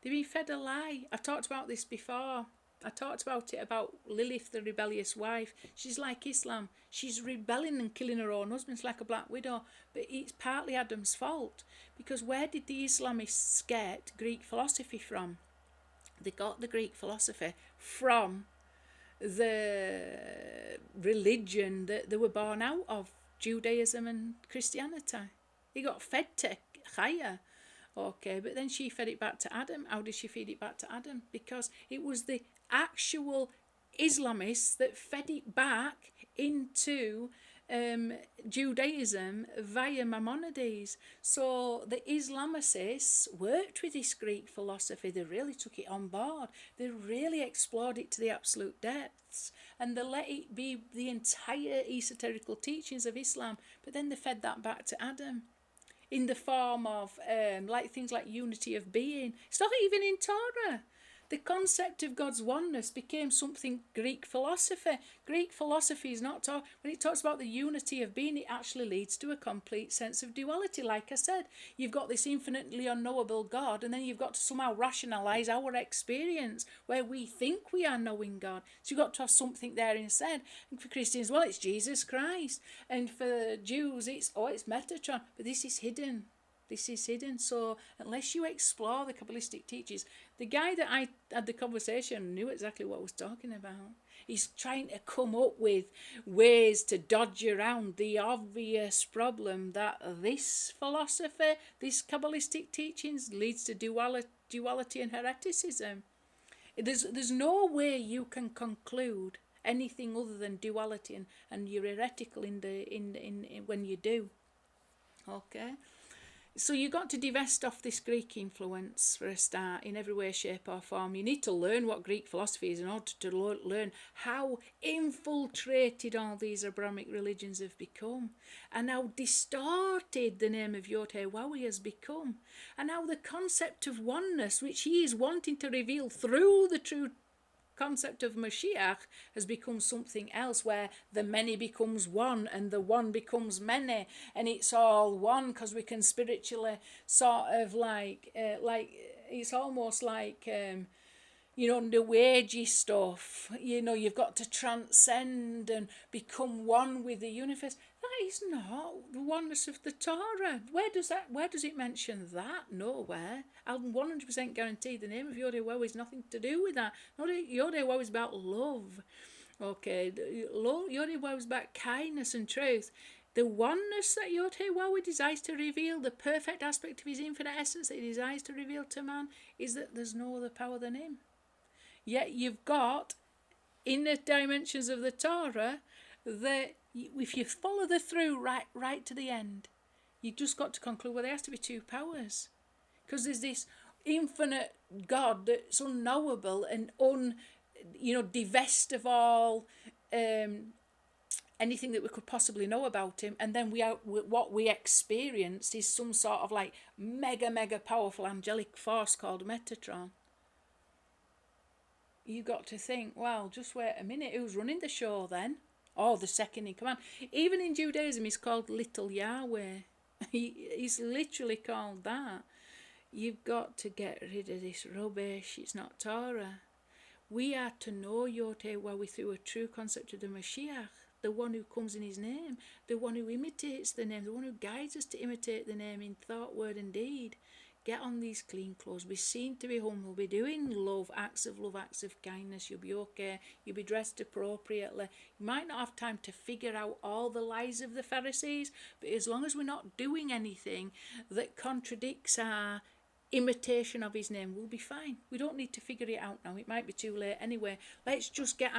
They've been fed a lie. I've talked about this before. I talked about it about Lilith, the rebellious wife. She's like Islam. She's rebelling and killing her own husband. It's like a black widow. But it's partly Adam's fault. Because where did the Islamists get Greek philosophy from? They got the Greek philosophy from the religion that they were born out of, Judaism and Christianity. They got fed to Chaya. Okay, but then she fed it back to Adam. How did she feed it back to Adam? Because it was the actual Islamists that fed it back into Judaism via Maimonides. So the Islamicists worked with this Greek philosophy. They really took it on board. They really explored it to the absolute depths. And they let it be the entire esoterical teachings of Islam. But then they fed that back to Adam in the form of things like unity of being. It's not even in Torah. The concept of God's oneness became something Greek philosophy. Greek philosophy is not when it talks about the unity of being, it actually leads to a complete sense of duality. Like I said, you've got this infinitely unknowable God, and then you've got to somehow rationalise our experience where we think we are knowing God. So you've got to have something there instead. And for Christians, well, it's Jesus Christ. And for Jews, it's Metatron. But this is hidden. This is hidden. So unless you explore the Kabbalistic teachings, the guy that I had the conversation knew exactly what I was talking about. He's trying to come up with ways to dodge around the obvious problem that this philosophy, this Kabbalistic teachings, leads to duality and hereticism. There's no way you can conclude anything other than duality, and you're heretical in when you do. Okay. So you got to divest off this Greek influence for a start in every way, shape or form. You need to learn what Greek philosophy is in order to learn how infiltrated all these Abrahamic religions have become, and how distorted the name of YHWH has become, and how the concept of oneness, which he is wanting to reveal through the true concept of Moshiach, has become something else, where the many becomes one and the one becomes many, and it's all one because we can spiritually sort of like it's almost like New Agey stuff. You've got to transcend and become one with the universe. That is not the oneness of the Torah. Where does it mention that? Nowhere. I'm 100% guaranteed the name of YHWH is nothing to do with that. YHWH is about love. Okay, YHWH is about kindness and truth. The oneness that YHWH desires to reveal, the perfect aspect of his infinite essence that he desires to reveal to man, is that there's no other power than him. Yet you've got, in the dimensions of the Torah, that if you follow the through right to the end, you just got to conclude, well, there has to be two powers. Because there's this infinite God that's unknowable and divest of all anything that we could possibly know about him, and then what we experience is some sort of like mega powerful angelic force called Metatron. You got to think, well, just wait a minute, who's running the show then? Oh, the second in command. Even in Judaism, he's called Little Yahweh. He's literally called that. You've got to get rid of this rubbish. It's not Torah. We are to know YHWH through a true concept of the Moshiach, the one who comes in his name, the one who imitates the name, the one who guides us to imitate the name in thought, word and deed. Get on these clean clothes, be seen to be humble, be doing love, acts of kindness, you'll be okay, you'll be dressed appropriately. You might not have time to figure out all the lies of the Pharisees, but as long as we're not doing anything that contradicts our imitation of his name, we'll be fine. We don't need to figure it out now, it might be too late anyway. Let's just get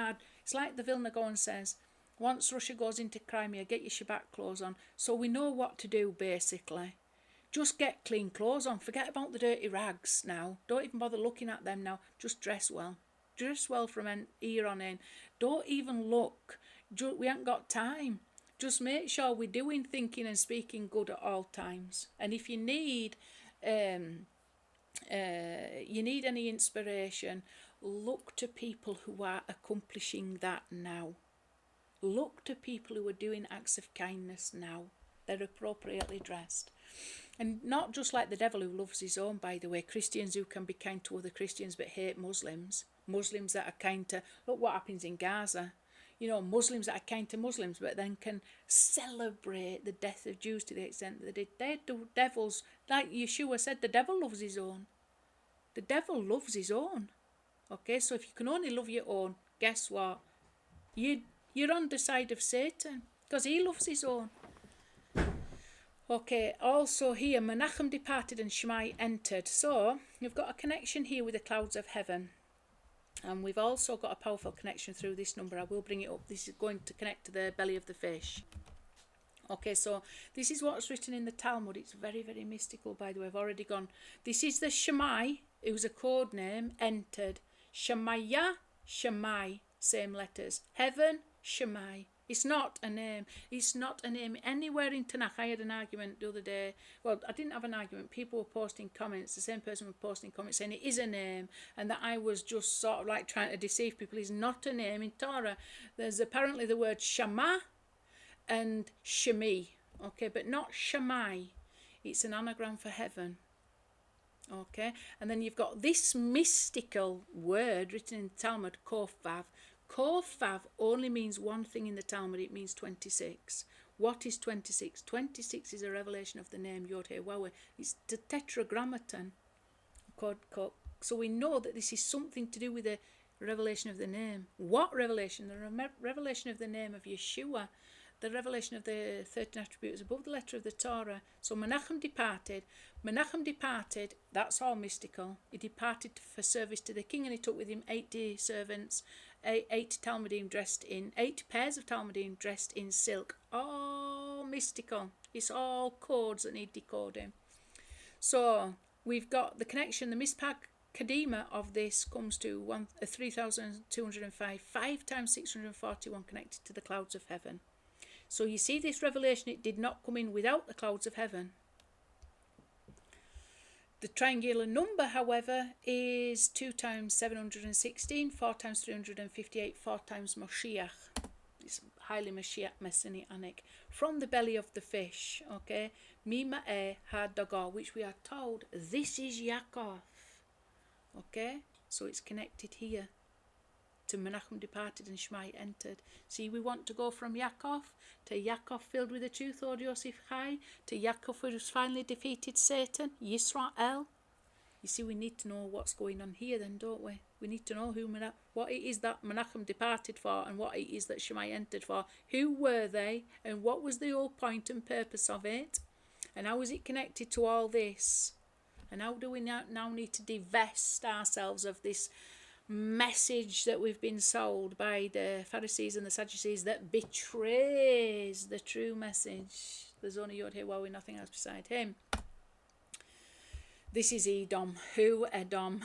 it's like the Vilna Gaon says, once Russia goes into Crimea, get your Shabbat clothes on, so we know what to do basically. Just get clean clothes on. Forget about the dirty rags now. Don't even bother looking at them now. Just dress well. Dress well from ear on in. Don't even look. We haven't got time. Just make sure we're doing thinking and speaking good at all times. And if you need any inspiration, look to people who are accomplishing that now. Look to people who are doing acts of kindness now. They're appropriately dressed. And not just like the devil who loves his own, by the way. Christians who can be kind to other Christians but hate Muslims. Muslims that are kind to... Look what happens in Gaza. Muslims that are kind to Muslims but then can celebrate the death of Jews to the extent that they did. They're the devils. Like Yeshua said, the devil loves his own. The devil loves his own. Okay, so if you can only love your own, guess what? You're on the side of Satan because he loves his own. Okay, also here, Menachem departed and Shammai entered. So, you've got a connection here with the clouds of heaven. And we've also got a powerful connection through this number. I will bring it up. This is going to connect to the belly of the fish. Okay, so this is what's written in the Talmud. It's very, very mystical, by the way. I've already gone. This is the Shammai, who's a code name, entered. Shammaya, Shammai, same letters. Heaven, Shammai. It's not a name. It's not a name anywhere in Tanakh. I had an argument the other day. Well, I didn't have an argument. People were posting comments. The same person was posting comments saying it is a name, and that I was just sort of like trying to deceive people. It's not a name in Torah. There's apparently the word Shama and Shemi, okay, but not Shammai. It's an anagram for heaven. Okay, and then you've got this mystical word written in the Talmud, Kofav. Kofav only means one thing in the Talmud, it means 26. What is 26? 26 is a revelation of the name YHWH. It's the tetragrammaton. So we know that this is something to do with the revelation of the name. What revelation? The revelation of the name of Yeshua. The revelation of the 13 attributes above the letter of the Torah. So Menachem departed, that's all mystical. He departed for service to the king, and he took with him 80 servants, 8 Talmudim dressed in, 8 pairs of Talmudim dressed in silk. All mystical. It's all codes that need decoding. So we've got the connection, the Mispah Kadima of this comes to 3,205, 5 times 641 connected to the clouds of heaven. So you see this revelation, it did not come in without the clouds of heaven. The triangular number, however, is 2 times 716, 4 times 358, 4 times Moshiach. It's highly messianic. From the belly of the fish, okay? Mima'eh ha-dagar, which we are told, this is Yaakov. Okay? So it's connected here to Menachem departed and Shmai entered. See, we want to go from Yaakov to Yaakov filled with the truth, or Yosef Chai, to Yaakov who has finally defeated Satan, Yisrael. You see, we need to know what's going on here then, don't we? We need to know what it is that Menachem departed for and what it is that Shmai entered for. Who were they and what was the whole point and purpose of it? And how is it connected to all this? And how do we now need to divest ourselves of this message that we've been sold by the Pharisees and the Sadducees that betrays the true message? There's only YHWH, nothing else beside him. This is Edom. Who Edom?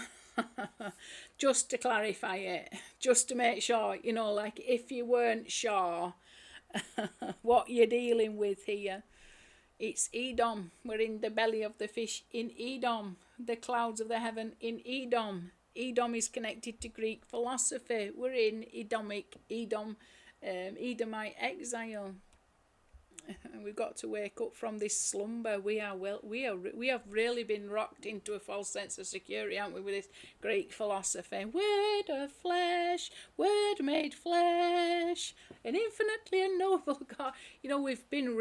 Just to clarify it, just to make sure, like if you weren't sure what you're dealing with here, it's Edom. We're in the belly of the fish in Edom, the clouds of the heaven in Edom. Edom is connected to Greek philosophy. We're in Edomite exile. We've got to wake up from this slumber. We have really been rocked into a false sense of security, haven't we, with this Greek philosophy? Word of flesh, word made flesh, an infinitely unknowable God. We've been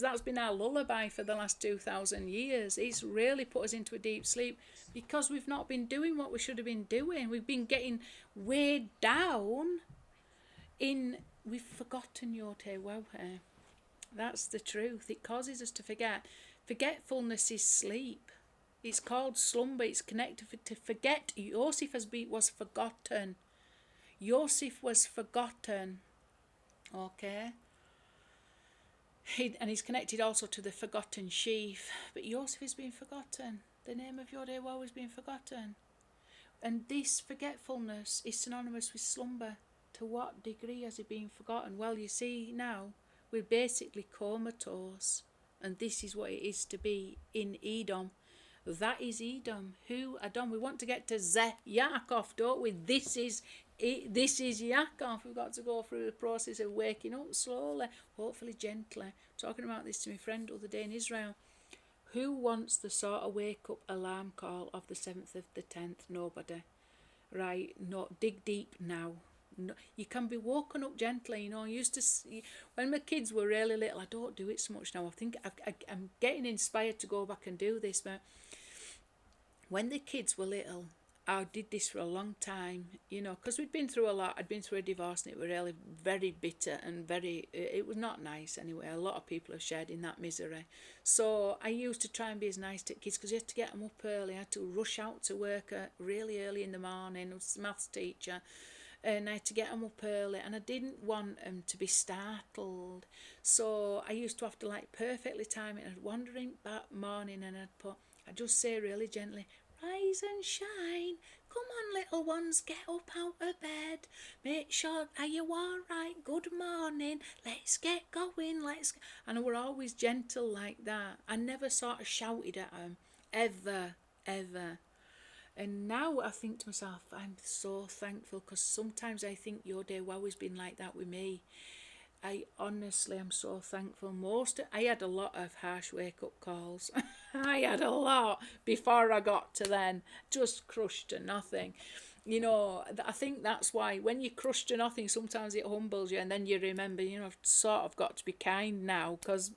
that's been our lullaby for the last 2,000 years. It's really put us into a deep sleep because we've not been doing what we should have been doing. We've been getting weighed down we've forgotten YHWH. That's the truth. It causes us to forget. Forgetfulness is sleep. It's called slumber. It's connected to forget. Yosef was forgotten. Yosef was forgotten. Okay. And he's connected also to the forgotten sheaf. But Yosef has been forgotten. The name of YHWH has been forgotten. And this forgetfulness is synonymous with slumber. To what degree has it been forgotten? Well, you see now, we're basically comatose, and this is what it is to be in Edom. That is Edom. Who Edom? We want to get to Zeh Yaakov, don't we? This is Yaakov. We've got to go through the process of waking up slowly, hopefully gently. Talking about this to my friend the other day in Israel. Who wants the sort of wake up alarm call of the 7th of the 10th? Nobody. Right? No, dig deep now. No, you can be woken up gently. I used to when my kids were really little. I don't do it so much now. I think I'm getting inspired to go back and do this. But when the kids were little, I did this for a long time. Because we'd been through a lot. I'd been through a divorce, and it was really very bitter and it was not nice anyway. A lot of people have shared in that misery. So I used to try and be as nice to kids because you had to get them up early. I had to rush out to work really early in the morning. I was a maths teacher. And I had to get them up early, and I didn't want them to be startled. So I used to have to perfectly time it. I'd wander in that morning, and I'd just say really gently, rise and shine. Come on, little ones, get up out of bed. Make sure, are you all right? Good morning. Let's get going. And we're always gentle like that. I never sort of shouted at them, ever. And now I think to myself, I'm so thankful, because sometimes I think YHWH has been like that with me. I honestly am so thankful. I had a lot of harsh wake-up calls. I had a lot before I got to then. Just crushed to nothing. I think that's why when you're crushed to nothing, sometimes it humbles you, and then you remember, I've sort of got to be kind now, because,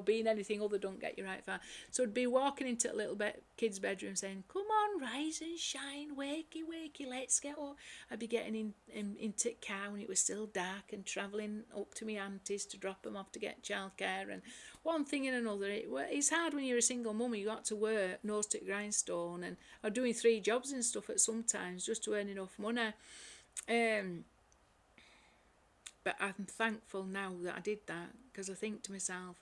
being anything other don't get you right far. So I'd be walking into a little kid's bedroom saying, come on, rise and shine, wakey, let's get up. I'd be getting into the car when it was still dark, and travelling up to my aunties to drop them off to get childcare, and one thing and another. It's hard when you're a single mum. You got to work nose to the grindstone, and I'm doing 3 jobs and stuff at sometimes just to earn enough money. But I'm thankful now that I did that, because I think to myself,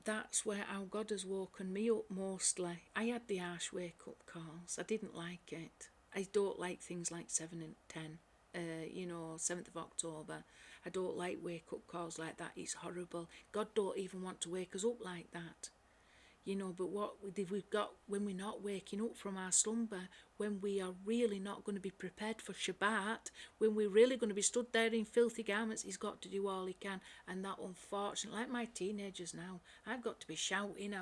that's where how God has woken me up mostly. I had the harsh wake-up calls. I didn't like it. I don't like things like 7 and 10. 7th of October. I don't like wake-up calls like that. It's horrible. God don't even want to wake us up like that. But what we've got when we're not waking up from our slumber, when we are really not going to be prepared for Shabbat, when we're really going to be stood there in filthy garments, he's got to do all he can. And that, unfortunately, like my teenagers now, I've got to be shouting,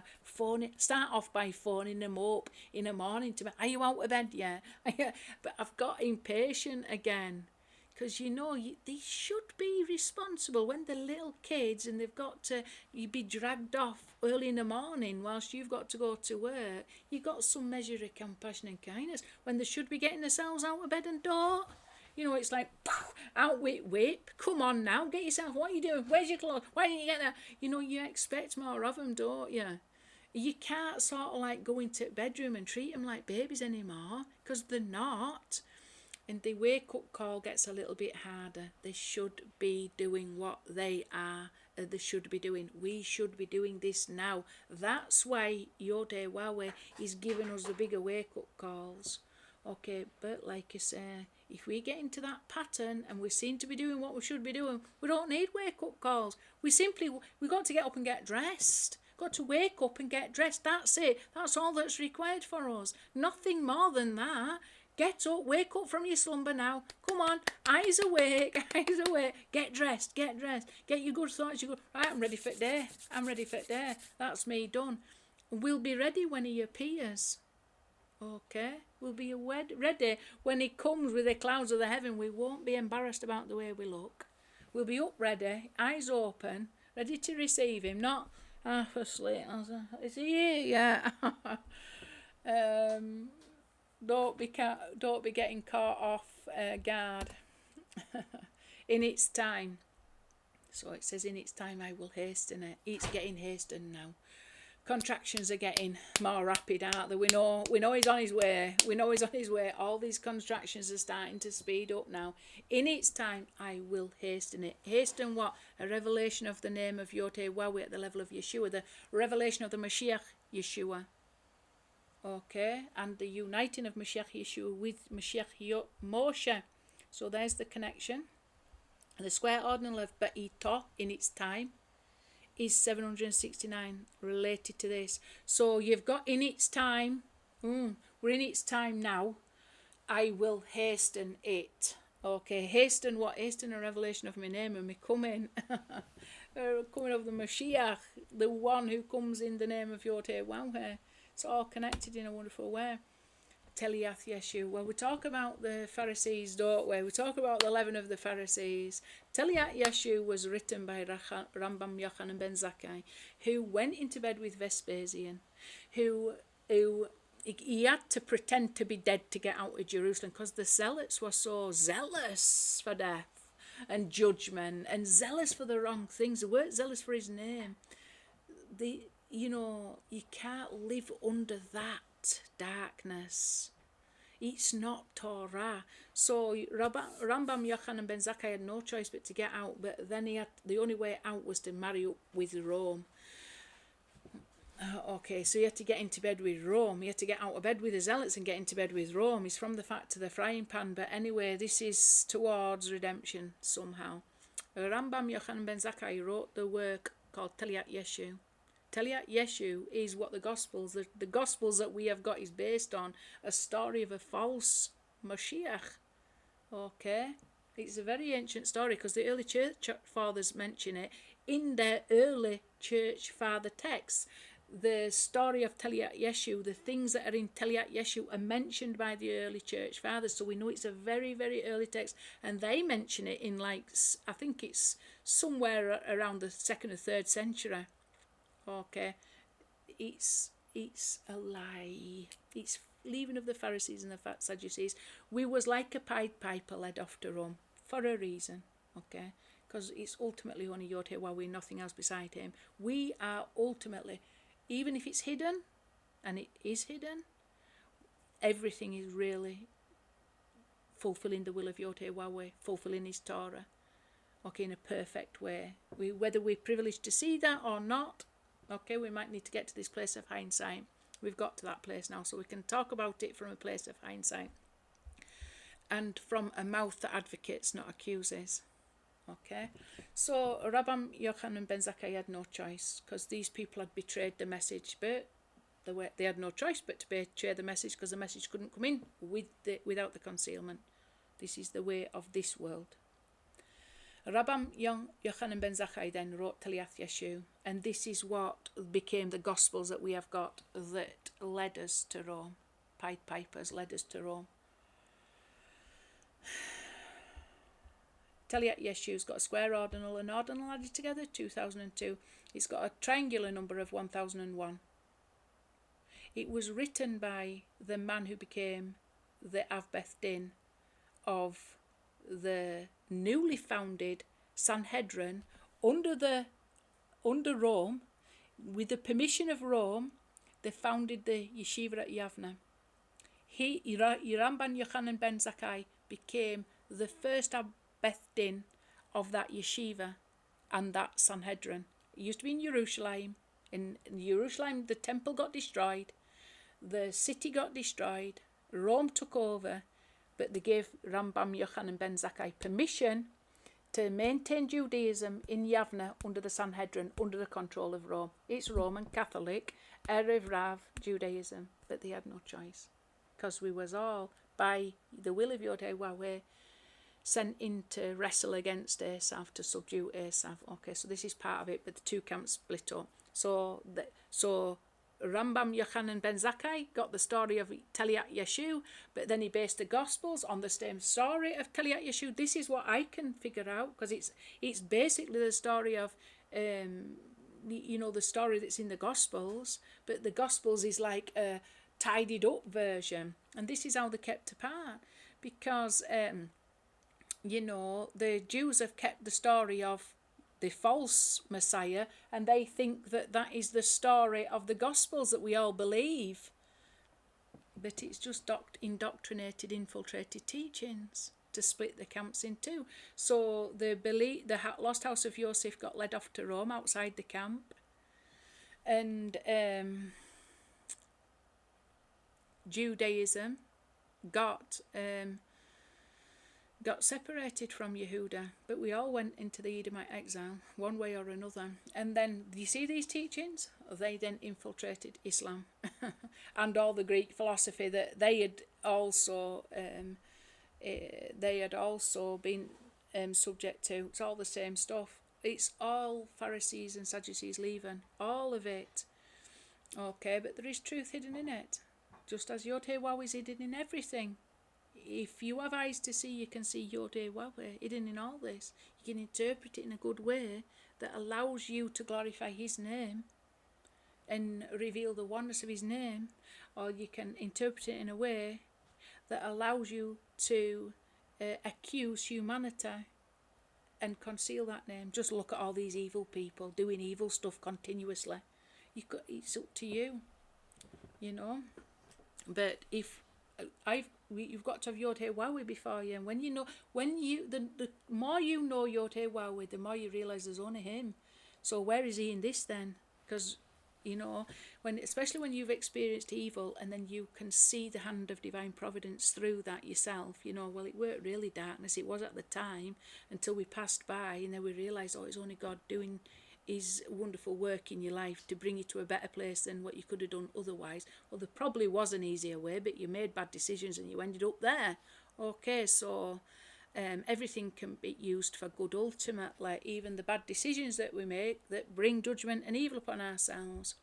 start off by phoning them up in the morning to me, are you out of bed yet? But I've got impatient again. Because they should be responsible when they're little kids, and they've got to be dragged off early in the morning whilst you've got to go to work. You've got some measure of compassion and kindness when they should be getting themselves out of bed and don't. It's like, poof, out with whip. Come on now, get yourself, what are you doing? Where's your clothes? Why didn't you get that? You expect more of them, don't you? You can't sort of like go into the bedroom and treat them like babies anymore, because they're not. And the wake-up call gets a little bit harder. They should be doing what they should be doing. We should be doing this now. That's why YHWH is giving us the bigger wake-up calls. Okay, but like you say, if we get into that pattern and we seem to be doing what we should be doing, we don't need wake-up calls. We got to get up and get dressed. Got to wake up and get dressed. That's it. That's all that's required for us. Nothing more than that. Get up, wake up from your slumber now. Come on, eyes awake. Get dressed. Get your good thoughts. Right, I'm ready for the day. That's me done. We'll be ready when he appears. Okay, we'll be ready when he comes with the clouds of the heaven. We won't be embarrassed about the way we look. We'll be up ready, eyes open, ready to receive him. Not half asleep. Is he here? Yeah. Don't be getting caught off guard. In its time. So it says, in its time I will hasten it. It's getting hastened now. Contractions are getting more rapid, aren't they? We know he's on his way. All these contractions are starting to speed up now. In its time I will hasten it. Hasten what? A revelation of the name of YHWH at the level of Yeshua. The revelation of the Moshiach Yeshua. Okay, and the uniting of Mashiach Yeshua with Mashiach Moshe. So there's the connection. The square ordinal of Ba'ito in its time is 769 related to this. So you've got in its time, we're in its time now, I will hasten it. Okay, hasten what? Hasten a revelation of my name and me coming. Coming of the Mashiach, the one who comes in the name of YHWH. It's all connected in a wonderful way. Teliath Yeshua. Well, we talk about the Pharisees, don't we? We talk about the leaven of the Pharisees. Teliath Yeshua was written by Rambam Yochanan ben Zakkai, who went into bed with Vespasian, who he had to pretend to be dead to get out of Jerusalem, because the zealots were so zealous for death and judgment, and zealous for the wrong things. They weren't zealous for his name. You can't live under that darkness. It's not Torah. So Rambam Yochanan ben Zakkai had no choice but to get out, but then the only way out was to marry up with Rome. Okay, so you had to get into bed with Rome. You had to get out of bed with the zealots and get into bed with Rome. It's from the fat to the frying pan. But anyway, this is towards redemption somehow. Rambam Yochanan ben Zakkai wrote the work called Teliyat Yeshu. Teliyat Yeshu is what the Gospels that we have got is based on, a story of a false Moshiach. Okay, it's a very ancient story because the early church fathers mention it in their early church father texts. The story of Teliyat Yeshu, the things that are in Teliyat Yeshu are mentioned by the early church fathers, so we know it's a very, very early text, and they mention it in I think it's somewhere around the 2nd or 3rd century. Okay, it's a lie. It's leaving of the Pharisees and the Sadducees. We was like a Pied Piper led off to Rome for a reason. Okay, because it's ultimately only YHWH, nothing else beside him. We are ultimately, even if it's hidden, and it is hidden, everything is really fulfilling the will of YHWH, fulfilling his Torah, okay, in a perfect way. Whether we're privileged to see that or not, okay, we might need to get to this place of hindsight. We've got to that place now, so we can talk about it from a place of hindsight and from a mouth that advocates, not accuses. Okay, so Rabban Yochanan ben Zakkai had no choice because these people had betrayed the message, but they had no choice but to betray the message because the message couldn't come in without the concealment. This is the way of this world. Rabban Yochanan ben Zakkai then wrote Teliyat Yeshu, and this is what became the Gospels that we have got that led us to Rome. Pied Pipers led us to Rome. Teliyat Yeshu's got a square ordinal and ordinal added together, 2002. It's got a triangular number of 1001. It was written by the man who became the Av Beth Din of the newly founded Sanhedrin under Rome. With the permission of Rome, they founded the yeshiva at Yavna. Ramban Yochanan ben Zakkai became the first Av Beth Din of that yeshiva and that Sanhedrin. It used to be in Jerusalem. In Jerusalem, the temple got destroyed, the city got destroyed, Rome took over, but they gave Rambam Yochanan ben Zakkai permission to maintain Judaism in Yavna under the Sanhedrin, under the control of Rome. It's Roman Catholic, Erev Rav Judaism, but they had no choice because we was all, by the will of YHWH, sent in to wrestle against Esav, to subdue Esav. Okay, so this is part of it, but the two camps split up. So Rambam Yochanan ben Zakkai got the story of Teliyat Yeshu, but then he based the Gospels on the same story of Teliyat Yeshu. This is what I can figure out, because it's basically the story of the story that's in the Gospels, but the Gospels is like a tidied up version, and this is how they're kept apart, because the Jews have kept the story of the false Messiah, and they think that that is the story of the Gospels that we all believe. But it's just indoctrinated, infiltrated teachings to split the camps in two. So the lost house of Joseph got led off to Rome outside the camp, and Judaism got separated from Yehuda, but we all went into the Edomite exile, one way or another. And then, do you see these teachings? They then infiltrated Islam and all the Greek philosophy that they had also been subject to. It's all the same stuff. It's all Pharisees and Sadducees leaving, all of it. Okay, but there is truth hidden in it, just as YHWH is hidden in everything. If you have eyes to see, you can see YHWH hidden in all this. You can interpret it in a good way that allows you to glorify his name and reveal the oneness of his name, or you can interpret it in a way that allows you to accuse humanity and conceal that name. Just look at all these evil people doing evil stuff continuously. It's up to you, But if you've got to have YHWH before you, and the more you know YHWH, the more you realise there's only him. So where is he in this then? Because You know, especially when you've experienced evil and then you can see the hand of divine providence through that yourself. You know, well, it weren't really darkness, it was at the time, until we passed by and then we realised, oh, it's only God doing his wonderful work in your life to bring you to a better place than what you could have done otherwise. Well, there probably was an easier way, but you made bad decisions and you ended up there. Okay, so everything can be used for good ultimately, even the bad decisions that we make that bring judgment and evil upon ourselves.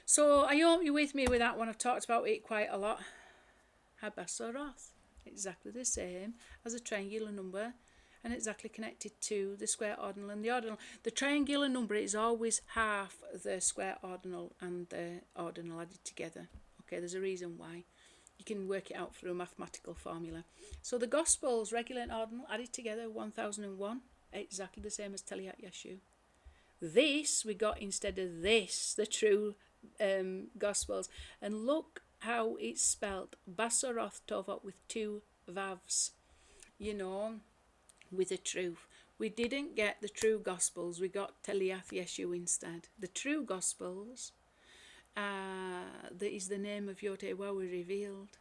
So I hope you're with me with that one. I've talked about it quite a lot. Habasoroth, exactly the same as a triangular number and exactly connected to the square ordinal and the ordinal. The triangular number is always half the square ordinal and the ordinal added together. Okay, there's a reason why. You can work it out through a mathematical formula. So the Gospels, regular and ordinal, added together, 1001, exactly the same as Teliyat Yeshu. This we got instead of this, the true Gospels. And look how it's spelt, Basoroth Tovot with two vavs, you know, with a truth. We didn't get the true Gospels, we got Teliyat Yeshu instead. The true Gospels, that is the name of YHWH revealed.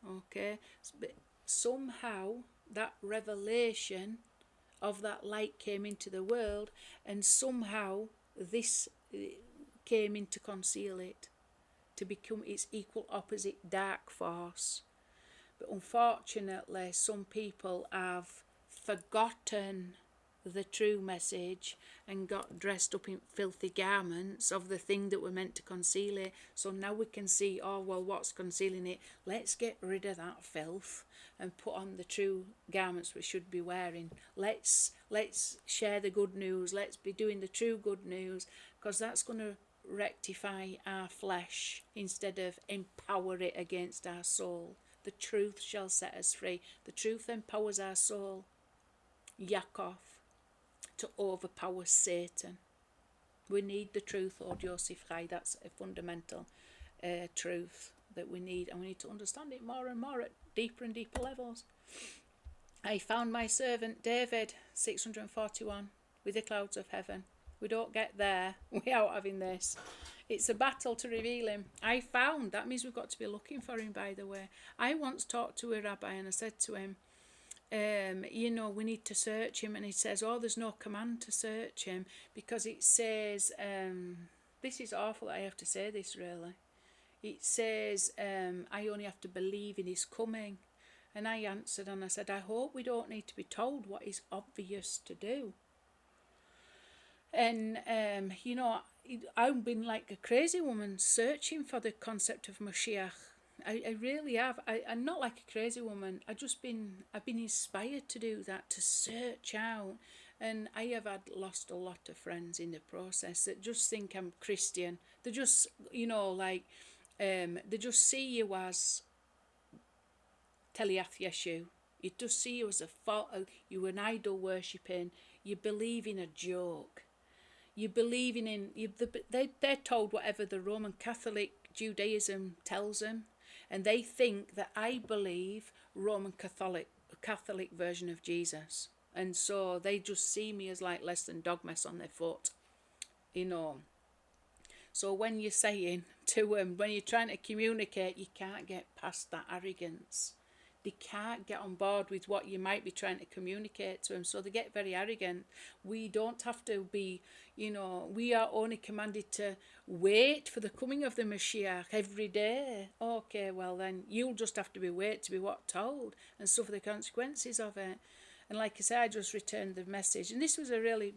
Okay, but somehow that revelation of that light came into the world, and somehow this came in to conceal it, to become its equal opposite, dark force. But unfortunately, some people have forgotten the true message and got dressed up in filthy garments of the thing that were meant to conceal it. So now we can see, oh well, what's concealing it? Let's get rid of that filth and put on the true garments we should be wearing. Let's share the good news. Let's be doing the true good news, because that's going to rectify our flesh instead of empower it against our soul. The truth shall set us free. The truth empowers our soul, Yaakov, to overpower Satan. We need the truth, or Joseph Chai. That's a fundamental truth that we need, and we need to understand it more and more at deeper and deeper levels. I found my servant David, 641, with the clouds of heaven. We don't get there without having this. It's a battle to reveal him. I found, that means we've got to be looking for him, by the way. I once talked to a rabbi and I said to him, you know, we need to search him, and he says, oh, there's no command to search him, because it says, this is awful that I have to say this, really. It says, I only have to believe in his coming. And I answered and I said, I hope we don't need to be told what is obvious to do. And you know, I've been like a crazy woman searching for the concept of Moshiach. I really have. I'm not like a crazy woman. I've been inspired to do that, to search out. And I have lost a lot of friends in the process that just think I'm Christian. They just, you know, like, they just see you as Teliyat Yeshu. You just see you as you an idol worshipping. You believe in a joke. You believe they're told whatever the Roman Catholic Judaism tells them. And they think that I believe Roman Catholic version of Jesus. And so they just see me as like less than dog mess on their foot, you know. So when you're saying to them, when you're trying to communicate, you can't get past that arrogance. They can't get on board with what you might be trying to communicate to them, so they get very arrogant. We don't have to be, you know, we are only commanded to wait for the coming of the Moshiach every day. Okay, well then, you'll just have to wait to be told and suffer the consequences of it. And like I say, I just returned the message. And this was a very,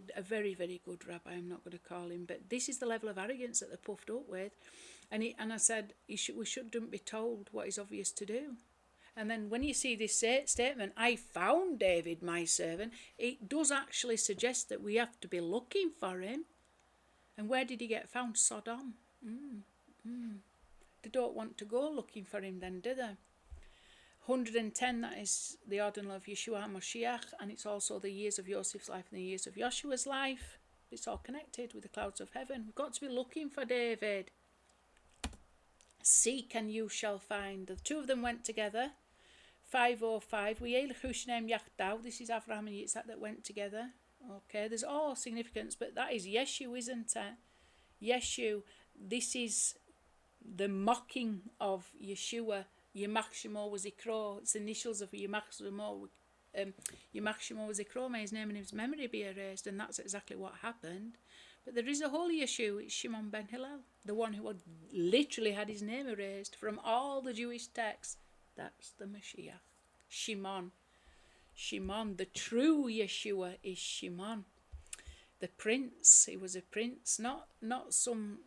very good rabbi, I'm not going to call him, but this is the level of arrogance that they're puffed up with. And I said, we shouldn't be told what is obvious to do. And then when you see this statement, I found David, my servant, it does actually suggest that we have to be looking for him. And where did he get found? Sodom. They don't want to go looking for him then, do they? 110, that is the ordinal of Yeshua Moshiach, and it's also the years of Joseph's life and the years of Joshua's life. It's all connected with the clouds of heaven. We've got to be looking for David. Seek and you shall find. The two of them went together. 505. This is Abraham and Yitzhak that went together. Okay, there's all significance, but that is Yeshu, isn't it? Yeshu, this is the mocking of Yeshua. Yimachshemo was Ikro. It's the initials of Yimachshemo. Yimachshemo was Ikro. May his name and his memory be erased, and that's exactly what happened. But there is a holy Yeshua, it's Shimon ben Hillel, the one who had literally had his name erased from all the Jewish texts. That's the Moshiach. Shimon. Shimon, the true Yeshua is Shimon. The prince, he was a prince, not some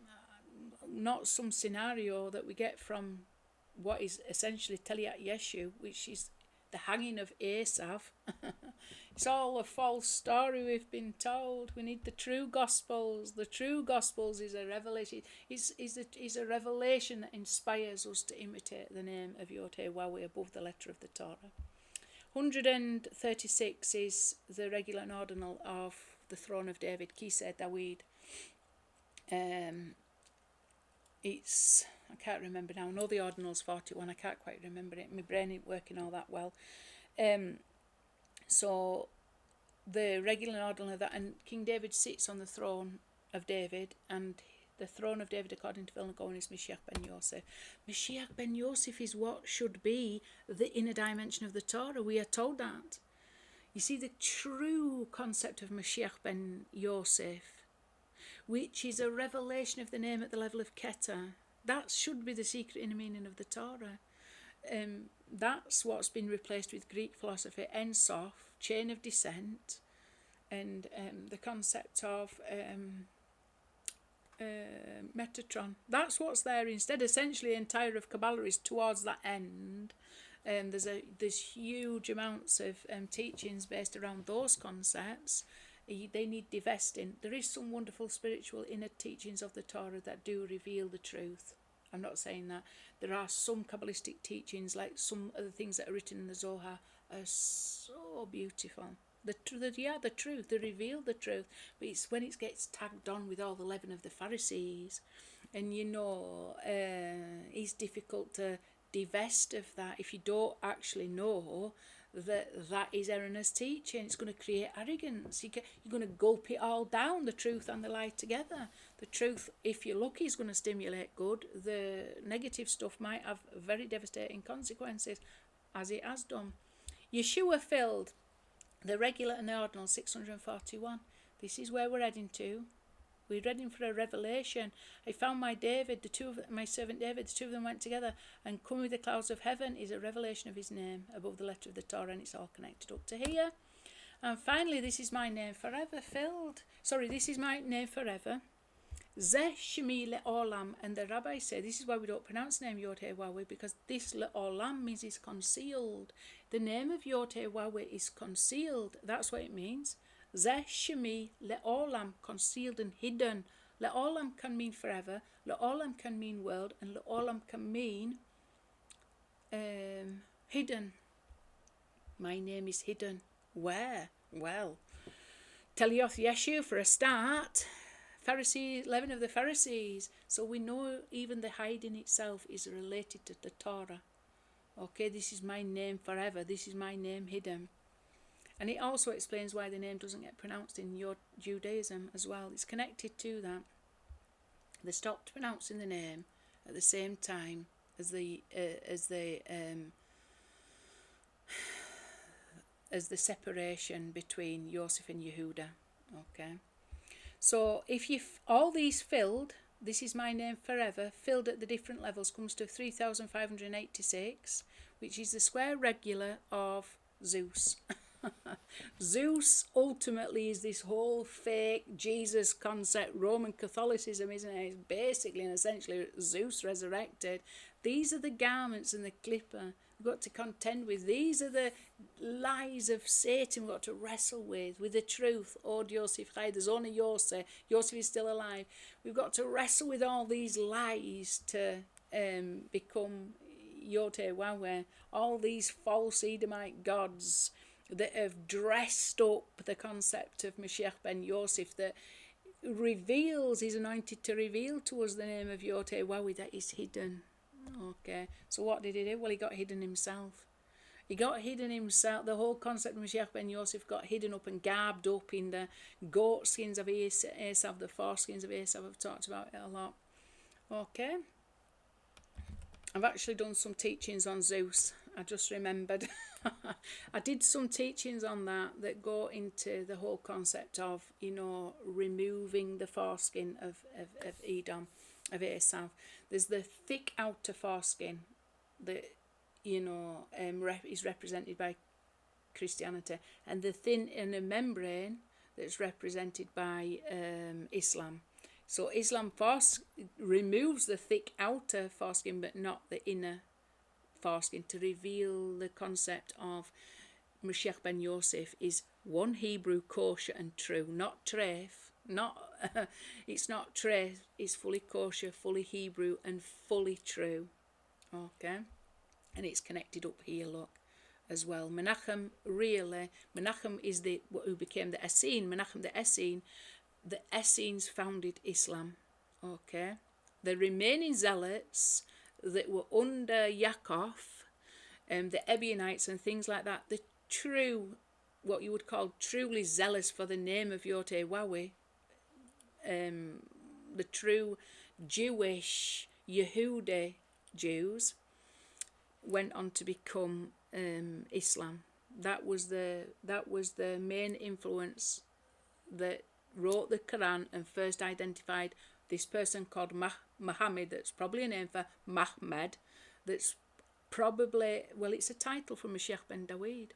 scenario that we get from what is essentially Teliat Yeshu, which is the hanging of Esav. It's all a false story we've been told. We need the true Gospels. The true Gospels is a revelation. Is a revelation that inspires us to imitate the name of YHWH above the letter of the Torah. 136 is the regular and ordinal of the throne of David, Kiseh Dawid. It's, I can't remember now. I know the ordinal's 41. I can't quite remember it. My brain ain't working all that well. So the regular and ordinal of that, and King David sits on the throne of David, and the throne of David, according to Vilna Gaon, is Moshiach ben Yosef. Moshiach ben Yosef is what should be the inner dimension of the Torah. We are told that. You see, the true concept of Moshiach ben Yosef, which is a revelation of the name at the level of Keter, that should be the secret inner meaning of the Torah. That's what's been replaced with Greek philosophy, En Sof, chain of descent, and the concept of Metatron. That's what's there instead. Essentially, the entire of Kabbalah is towards that end. There's huge amounts of teachings based around those concepts. They need divesting. There is some wonderful spiritual inner teachings of the Torah that do reveal the truth. I'm not saying that. There are some Kabbalistic teachings, like some of the things that are written in the Zohar, are so beautiful. The truth, they reveal the truth. But it's when it gets tagged on with all the leaven of the Pharisees, and it's difficult to divest of that if you don't actually know that is erroneous teaching. It's going to create arrogance. You're going to gulp it all down, the truth and the lie together. The truth, if you're lucky, is going to stimulate good. The negative stuff might have very devastating consequences, as it has done. Yeshua filled the regular and the ordinal 641. This is where we're heading to. We're heading for a revelation. I found my servant David, the two of them went together, and coming with the clouds of heaven is a revelation of his name above the letter of the Torah, and it's all connected up to here. And finally, this is my name forever filled. This is my name forever. Zeh Shemi Le'olam, and the rabbis say this is why we don't pronounce the name YHWH, because this Le'olam means it's concealed. The name of YHWH is concealed. That's what it means. Zeh Shemi Le'olam, concealed and hidden. Le'olam can mean forever, Le'olam can mean world, and Le'olam can mean hidden. My name is hidden. Where? Well, Teliath Yeshu for a start. Pharisees, leaven of the Pharisees. So we know even the hiding itself is related to the Torah. Okay, this is my name forever. This is my name hidden. And it also explains why the name doesn't get pronounced in your Judaism as well. It's connected to that. They stopped pronouncing the name at the same time as the separation between Joseph and Yehuda. Okay. So if all these filled, this is my name forever, filled at the different levels, comes to 3,586, which is the square regular of Zeus. Zeus ultimately is this whole fake Jesus concept, Roman Catholicism, isn't it? It's basically and essentially Zeus resurrected. These are the garments and the clipper we've got to contend with. These are the lies of Satan we've got to wrestle with the truth. Oh, Yosef Chai, there's only Yosef. Yosef is still alive. We've got to wrestle with all these lies to become YHWH, all these false Edomite gods that have dressed up the concept of Moshiach ben Yosef, that reveals, is anointed to reveal to us the name of YHWH that is hidden. Okay, so what did he do? Well, he got hidden himself. He got hidden himself. The whole concept of Moshiach ben Yosef got hidden up and garbed up in the goat skins of Esav, the foreskins of Esav. I've talked about it a lot. Okay. I've actually done some teachings on Zeus. I just remembered. I did some teachings on that go into the whole concept of, removing the foreskin of Edom, of Esau. There's the thick outer foreskin that, is represented by Christianity, and the thin inner membrane that's represented by Islam. So Islam removes the thick outer foreskin but not the inner foreskin to reveal the concept of Moshiach ben Yosef is one Hebrew, kosher and true, not treif, it's not treif, it's fully kosher, fully Hebrew and fully true. Okay, and it's connected up here, look, as well. Menachem is who became the Essene. Menachem the Essene. The Essenes founded Islam. Okay, the remaining zealots that were under Yaakov, the Ebionites and things like that, the true, what you would call truly zealous for the name of YHWH, the true Jewish Yehudi Jews, went on to become Islam. That was the main influence that wrote the Quran and first identified this person called Muhammad. That's probably a name for Mahmed. That's probably, well, it's a title from Moshiach ben David.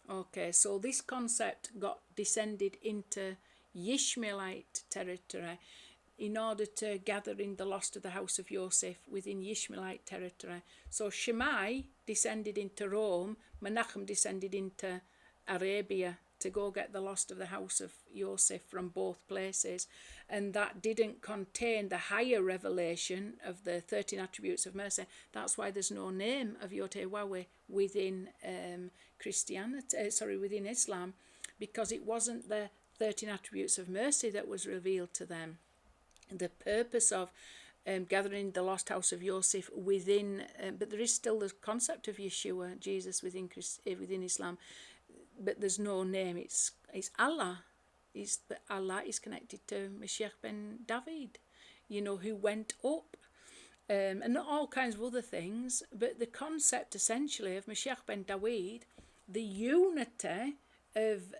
Okay, so this concept got descended into Yishmaelite territory in order to gather in the lost of the house of Joseph within Yishmaelite territory. So Shammai descended into Rome, Menachem descended into Arabia to go get the lost of the house of Joseph from both places, and that didn't contain the higher revelation of the 13 attributes of mercy. That's why there's no name of YHWH within within Islam, because it wasn't the 13 attributes of mercy that was revealed to them. The purpose of gathering the lost house of Joseph within, but there is still the concept of Yeshua, Jesus, within Islam, but there's no name. It's Allah. Allah is connected to Moshiach ben David, who went up, and all kinds of other things. But the concept essentially of Moshiach ben David, the unity of,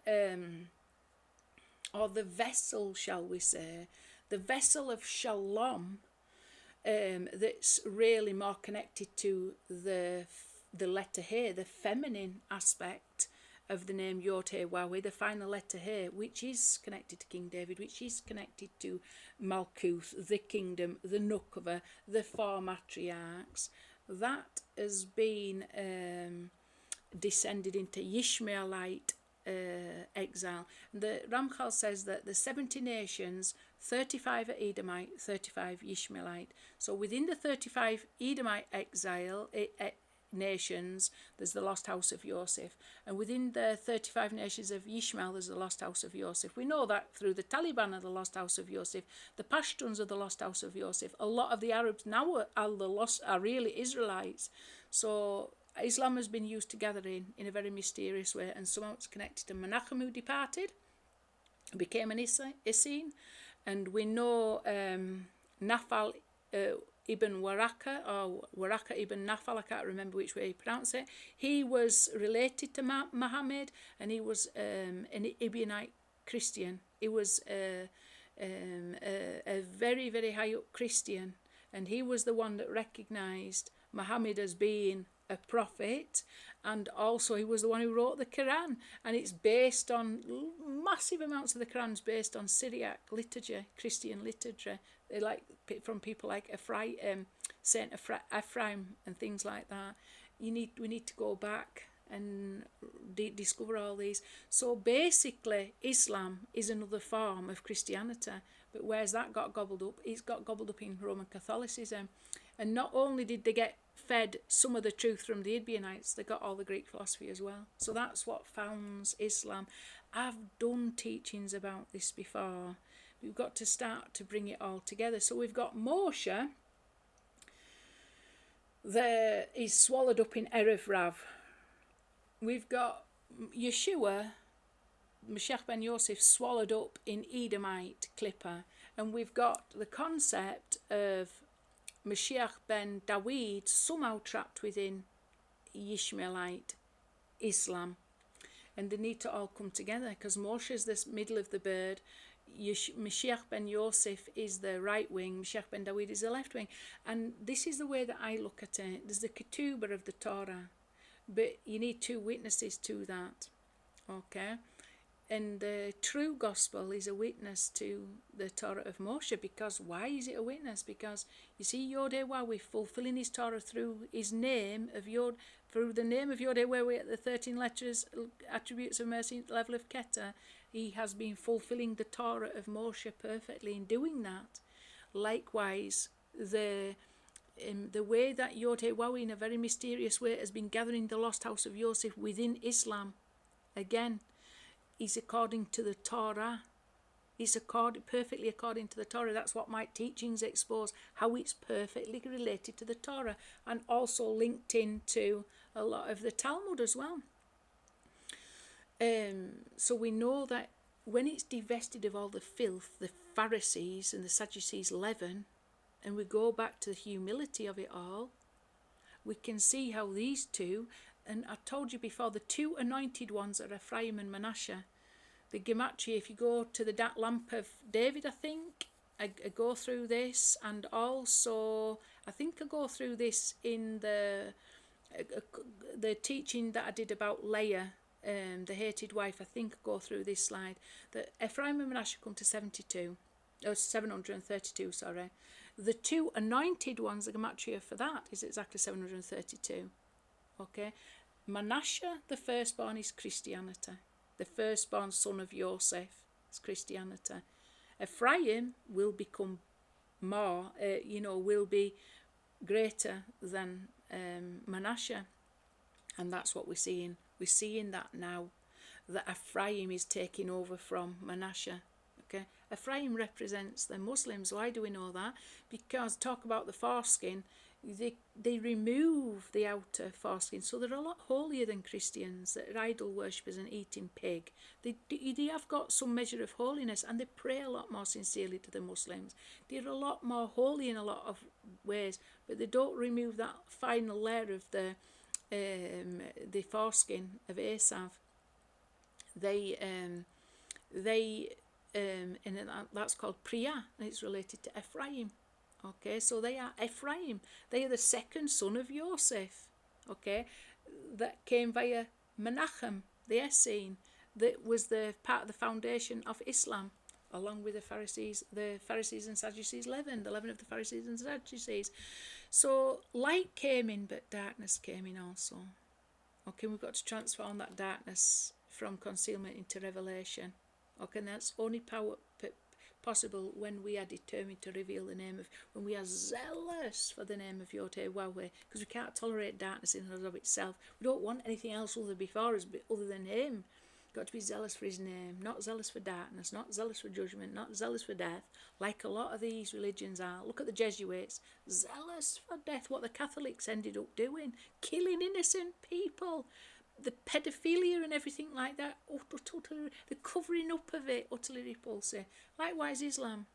or the vessel, shall we say, the vessel of shalom, that's really more connected to the letter He, the feminine aspect of the name YHWH, the final letter He, which is connected to King David, which is connected to Malkuth, the kingdom, the Nukva, the four matriarchs. That has been descended into Yishmaelite exile. The Ramchal says that the 70 nations, 35 are Edomite, 35 Yishmaelite. So within the 35 Edomite exile nations, there's the lost house of Joseph, and within the 35 nations of Yishmael, there's the lost house of Joseph. We know that through the Taliban are the lost house of Joseph, the Pashtuns are the lost house of Joseph. A lot of the Arabs now are really Israelites. So Islam has been used to gather in a very mysterious way, and somehow it's connected to Menachem, who departed, became an Essene, and we know Nafal ibn Waraka, or Waraka ibn Nafal, I can't remember which way you pronounce it. He was related to Muhammad, and he was an Ebionite Christian. He was a very, very high up Christian, and he was the one that recognised Muhammad as being a prophet, and also he was the one who wrote the Quran, and it's based on massive amounts of the Quran's based on Syriac liturgy, Christian liturgy. They like from people like Saint Ephraim and things like that. We need to go back and discover all these. So basically, Islam is another form of Christianity, but where's that got gobbled up? It's got gobbled up in Roman Catholicism, and not only did they get fed some of the truth from the Ebionites, they got all the Greek philosophy as well. So that's what founds Islam. I've done teachings about this before. We've got to start to bring it all together. So we've got Moshe, is swallowed up in Erev Rav. We've got Yeshua, Moshiach ben Yosef, swallowed up in Edomite Clipper. And we've got the concept of Moshiach ben Dawid somehow trapped within Ishmaelite Islam. And they need to all come together, because Moshe is the middle of the bird, Moshiach ben Yosef is the right wing, Moshiach ben Dawid is the left wing. And this is the way that I look at it. There's the ketubah of the Torah, but you need two witnesses to that. Okay? And the true gospel is a witness to the Torah of Moshe. Because why is it a witness? Because you see, YHWH fulfilling his Torah through his name of Yod, through the name of YHWH at the 13 letters, attributes of mercy, level of Keter. He has been fulfilling the Torah of Moshe perfectly in doing that. Likewise, the way that YHWH in a very mysterious way has been gathering the lost house of Yosef within Islam, again, is according to the Torah. It's perfectly according to the Torah. That's what my teachings expose, how it's perfectly related to the Torah, and also linked into a lot of the Talmud as well. So we know that when it's divested of all the filth, the Pharisees and the Sadducees leaven, and we go back to the humility of it all, we can see how these two, and I told you before, the two anointed ones are Ephraim and Manasseh. The gematria, if you go to the lamp of David, I think, I go through this, and also I think I go through this in the teaching that I did about Leah, the hated wife. I think I go through this slide, that Ephraim and Manasseh come to 732, sorry. The two anointed ones, the gematria for that is exactly 732. Okay, Manasseh, the firstborn, is Christianity. The firstborn son of Yosef is Christianity. Ephraim will become more, will be greater than Manasseh. And that's what we're seeing. We're seeing that now, that Ephraim is taking over from Manasseh. Okay, Ephraim represents the Muslims. Why do we know that? Because talk about the foreskin, they remove the outer foreskin, so they're a lot holier than Christians that are idol worshippers and eating pig. They have got some measure of holiness, and they pray a lot more sincerely to the Muslims. They're a lot more holy in a lot of ways, but they don't remove that final layer of the foreskin of Esav. And that's called Priya, and it's related to Ephraim. Okay, so they are Ephraim. They are the second son of Yosef. Okay, that came via Menachem, the Essene, that was the part of the foundation of Islam, along with the Pharisees and Sadducees leaven, the leaven of the Pharisees and Sadducees. So light came in, but darkness came in also. Okay, we've got to transform that darkness from concealment into revelation. Okay, and that's only possible when we are determined to reveal the name of, when we are zealous for the name of YHWH, because we can't tolerate darkness in and of itself. We don't want anything else other before us, other than Him. Got to be zealous for His name, not zealous for darkness, not zealous for judgment, not zealous for death, like a lot of these religions are. Look at the Jesuits, zealous for death. What the Catholics ended up doing, killing innocent people. The pedophilia and everything like that, the covering up of it, utterly repulsive. Likewise, Islam,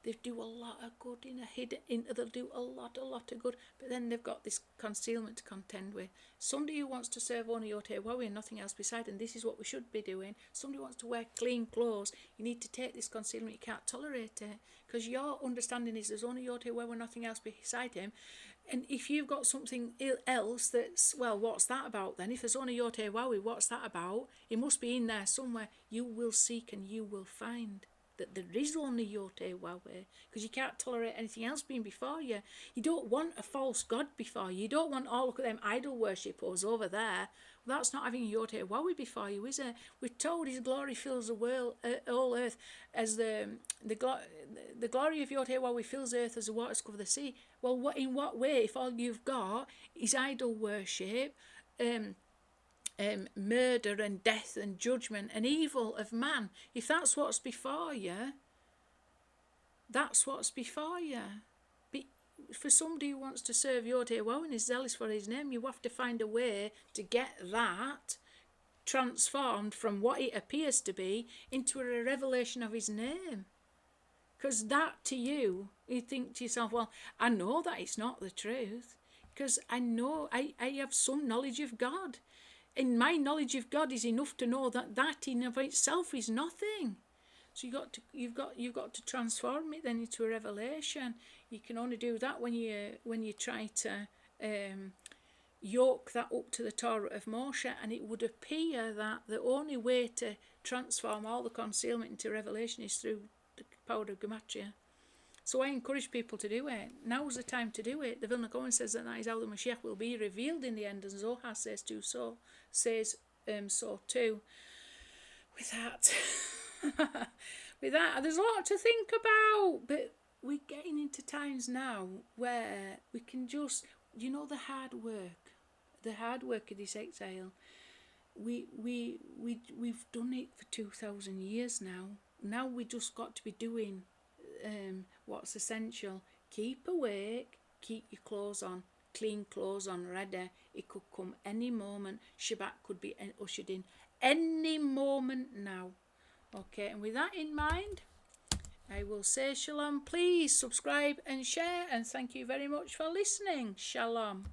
they do a lot of good they'll do a lot of good, but then they've got this concealment to contend with. Somebody who wants to serve only YHWH and nothing else beside, and this is what we should be doing. Somebody wants to wear clean clothes, you need to take this concealment. You can't tolerate it, because your understanding is there's only YHWH and nothing else beside Him. And if you've got something else that's, well, what's that about then? If there's only YHWH, what's that about? It must be in there somewhere. You will seek and you will find that there is only YHWH, because you can't tolerate anything else being before you. You don't want a false god before you. You don't want, oh, look at them idol worshippers over there. Well, that's not having YHWH before you, is it? We're told His glory fills the world, all earth, as the glory of YHWH fills the earth as the waters cover the sea. Well, in what way, if all you've got is idol worship, murder and death and judgment and evil of man, if that's what's before you, that's what's before you. But for somebody who wants to serve YHWH and is zealous for His name, you have to find a way to get that transformed from what it appears to be into a revelation of His name. Because that to you think to yourself, well, I know that it's not the truth, because I know I have some knowledge of God. And my knowledge of God is enough to know that that in of itself is nothing. So you've got to transform it then into a revelation. You can only do that when you try to yoke that up to the Torah of Moshe, and it would appear that the only way to transform all the concealment into revelation is through the power of Gematria. So I encourage people to do it. Now's the time to do it. The Vilna Gaon says that is how the Moshiach will be revealed in the end, and Zohar says so too. With that, there's a lot to think about, but we're getting into times now where we can just, the hard work of this exile. We've done it for 2,000 years now. Now we just got to be doing what's essential. Keep awake, keep your clothes on, clean clothes on, ready. It could come any moment. Shabbat could be ushered in any moment now. Okay, and with that in mind, I will say shalom. Please subscribe and share, and thank you very much for listening. Shalom.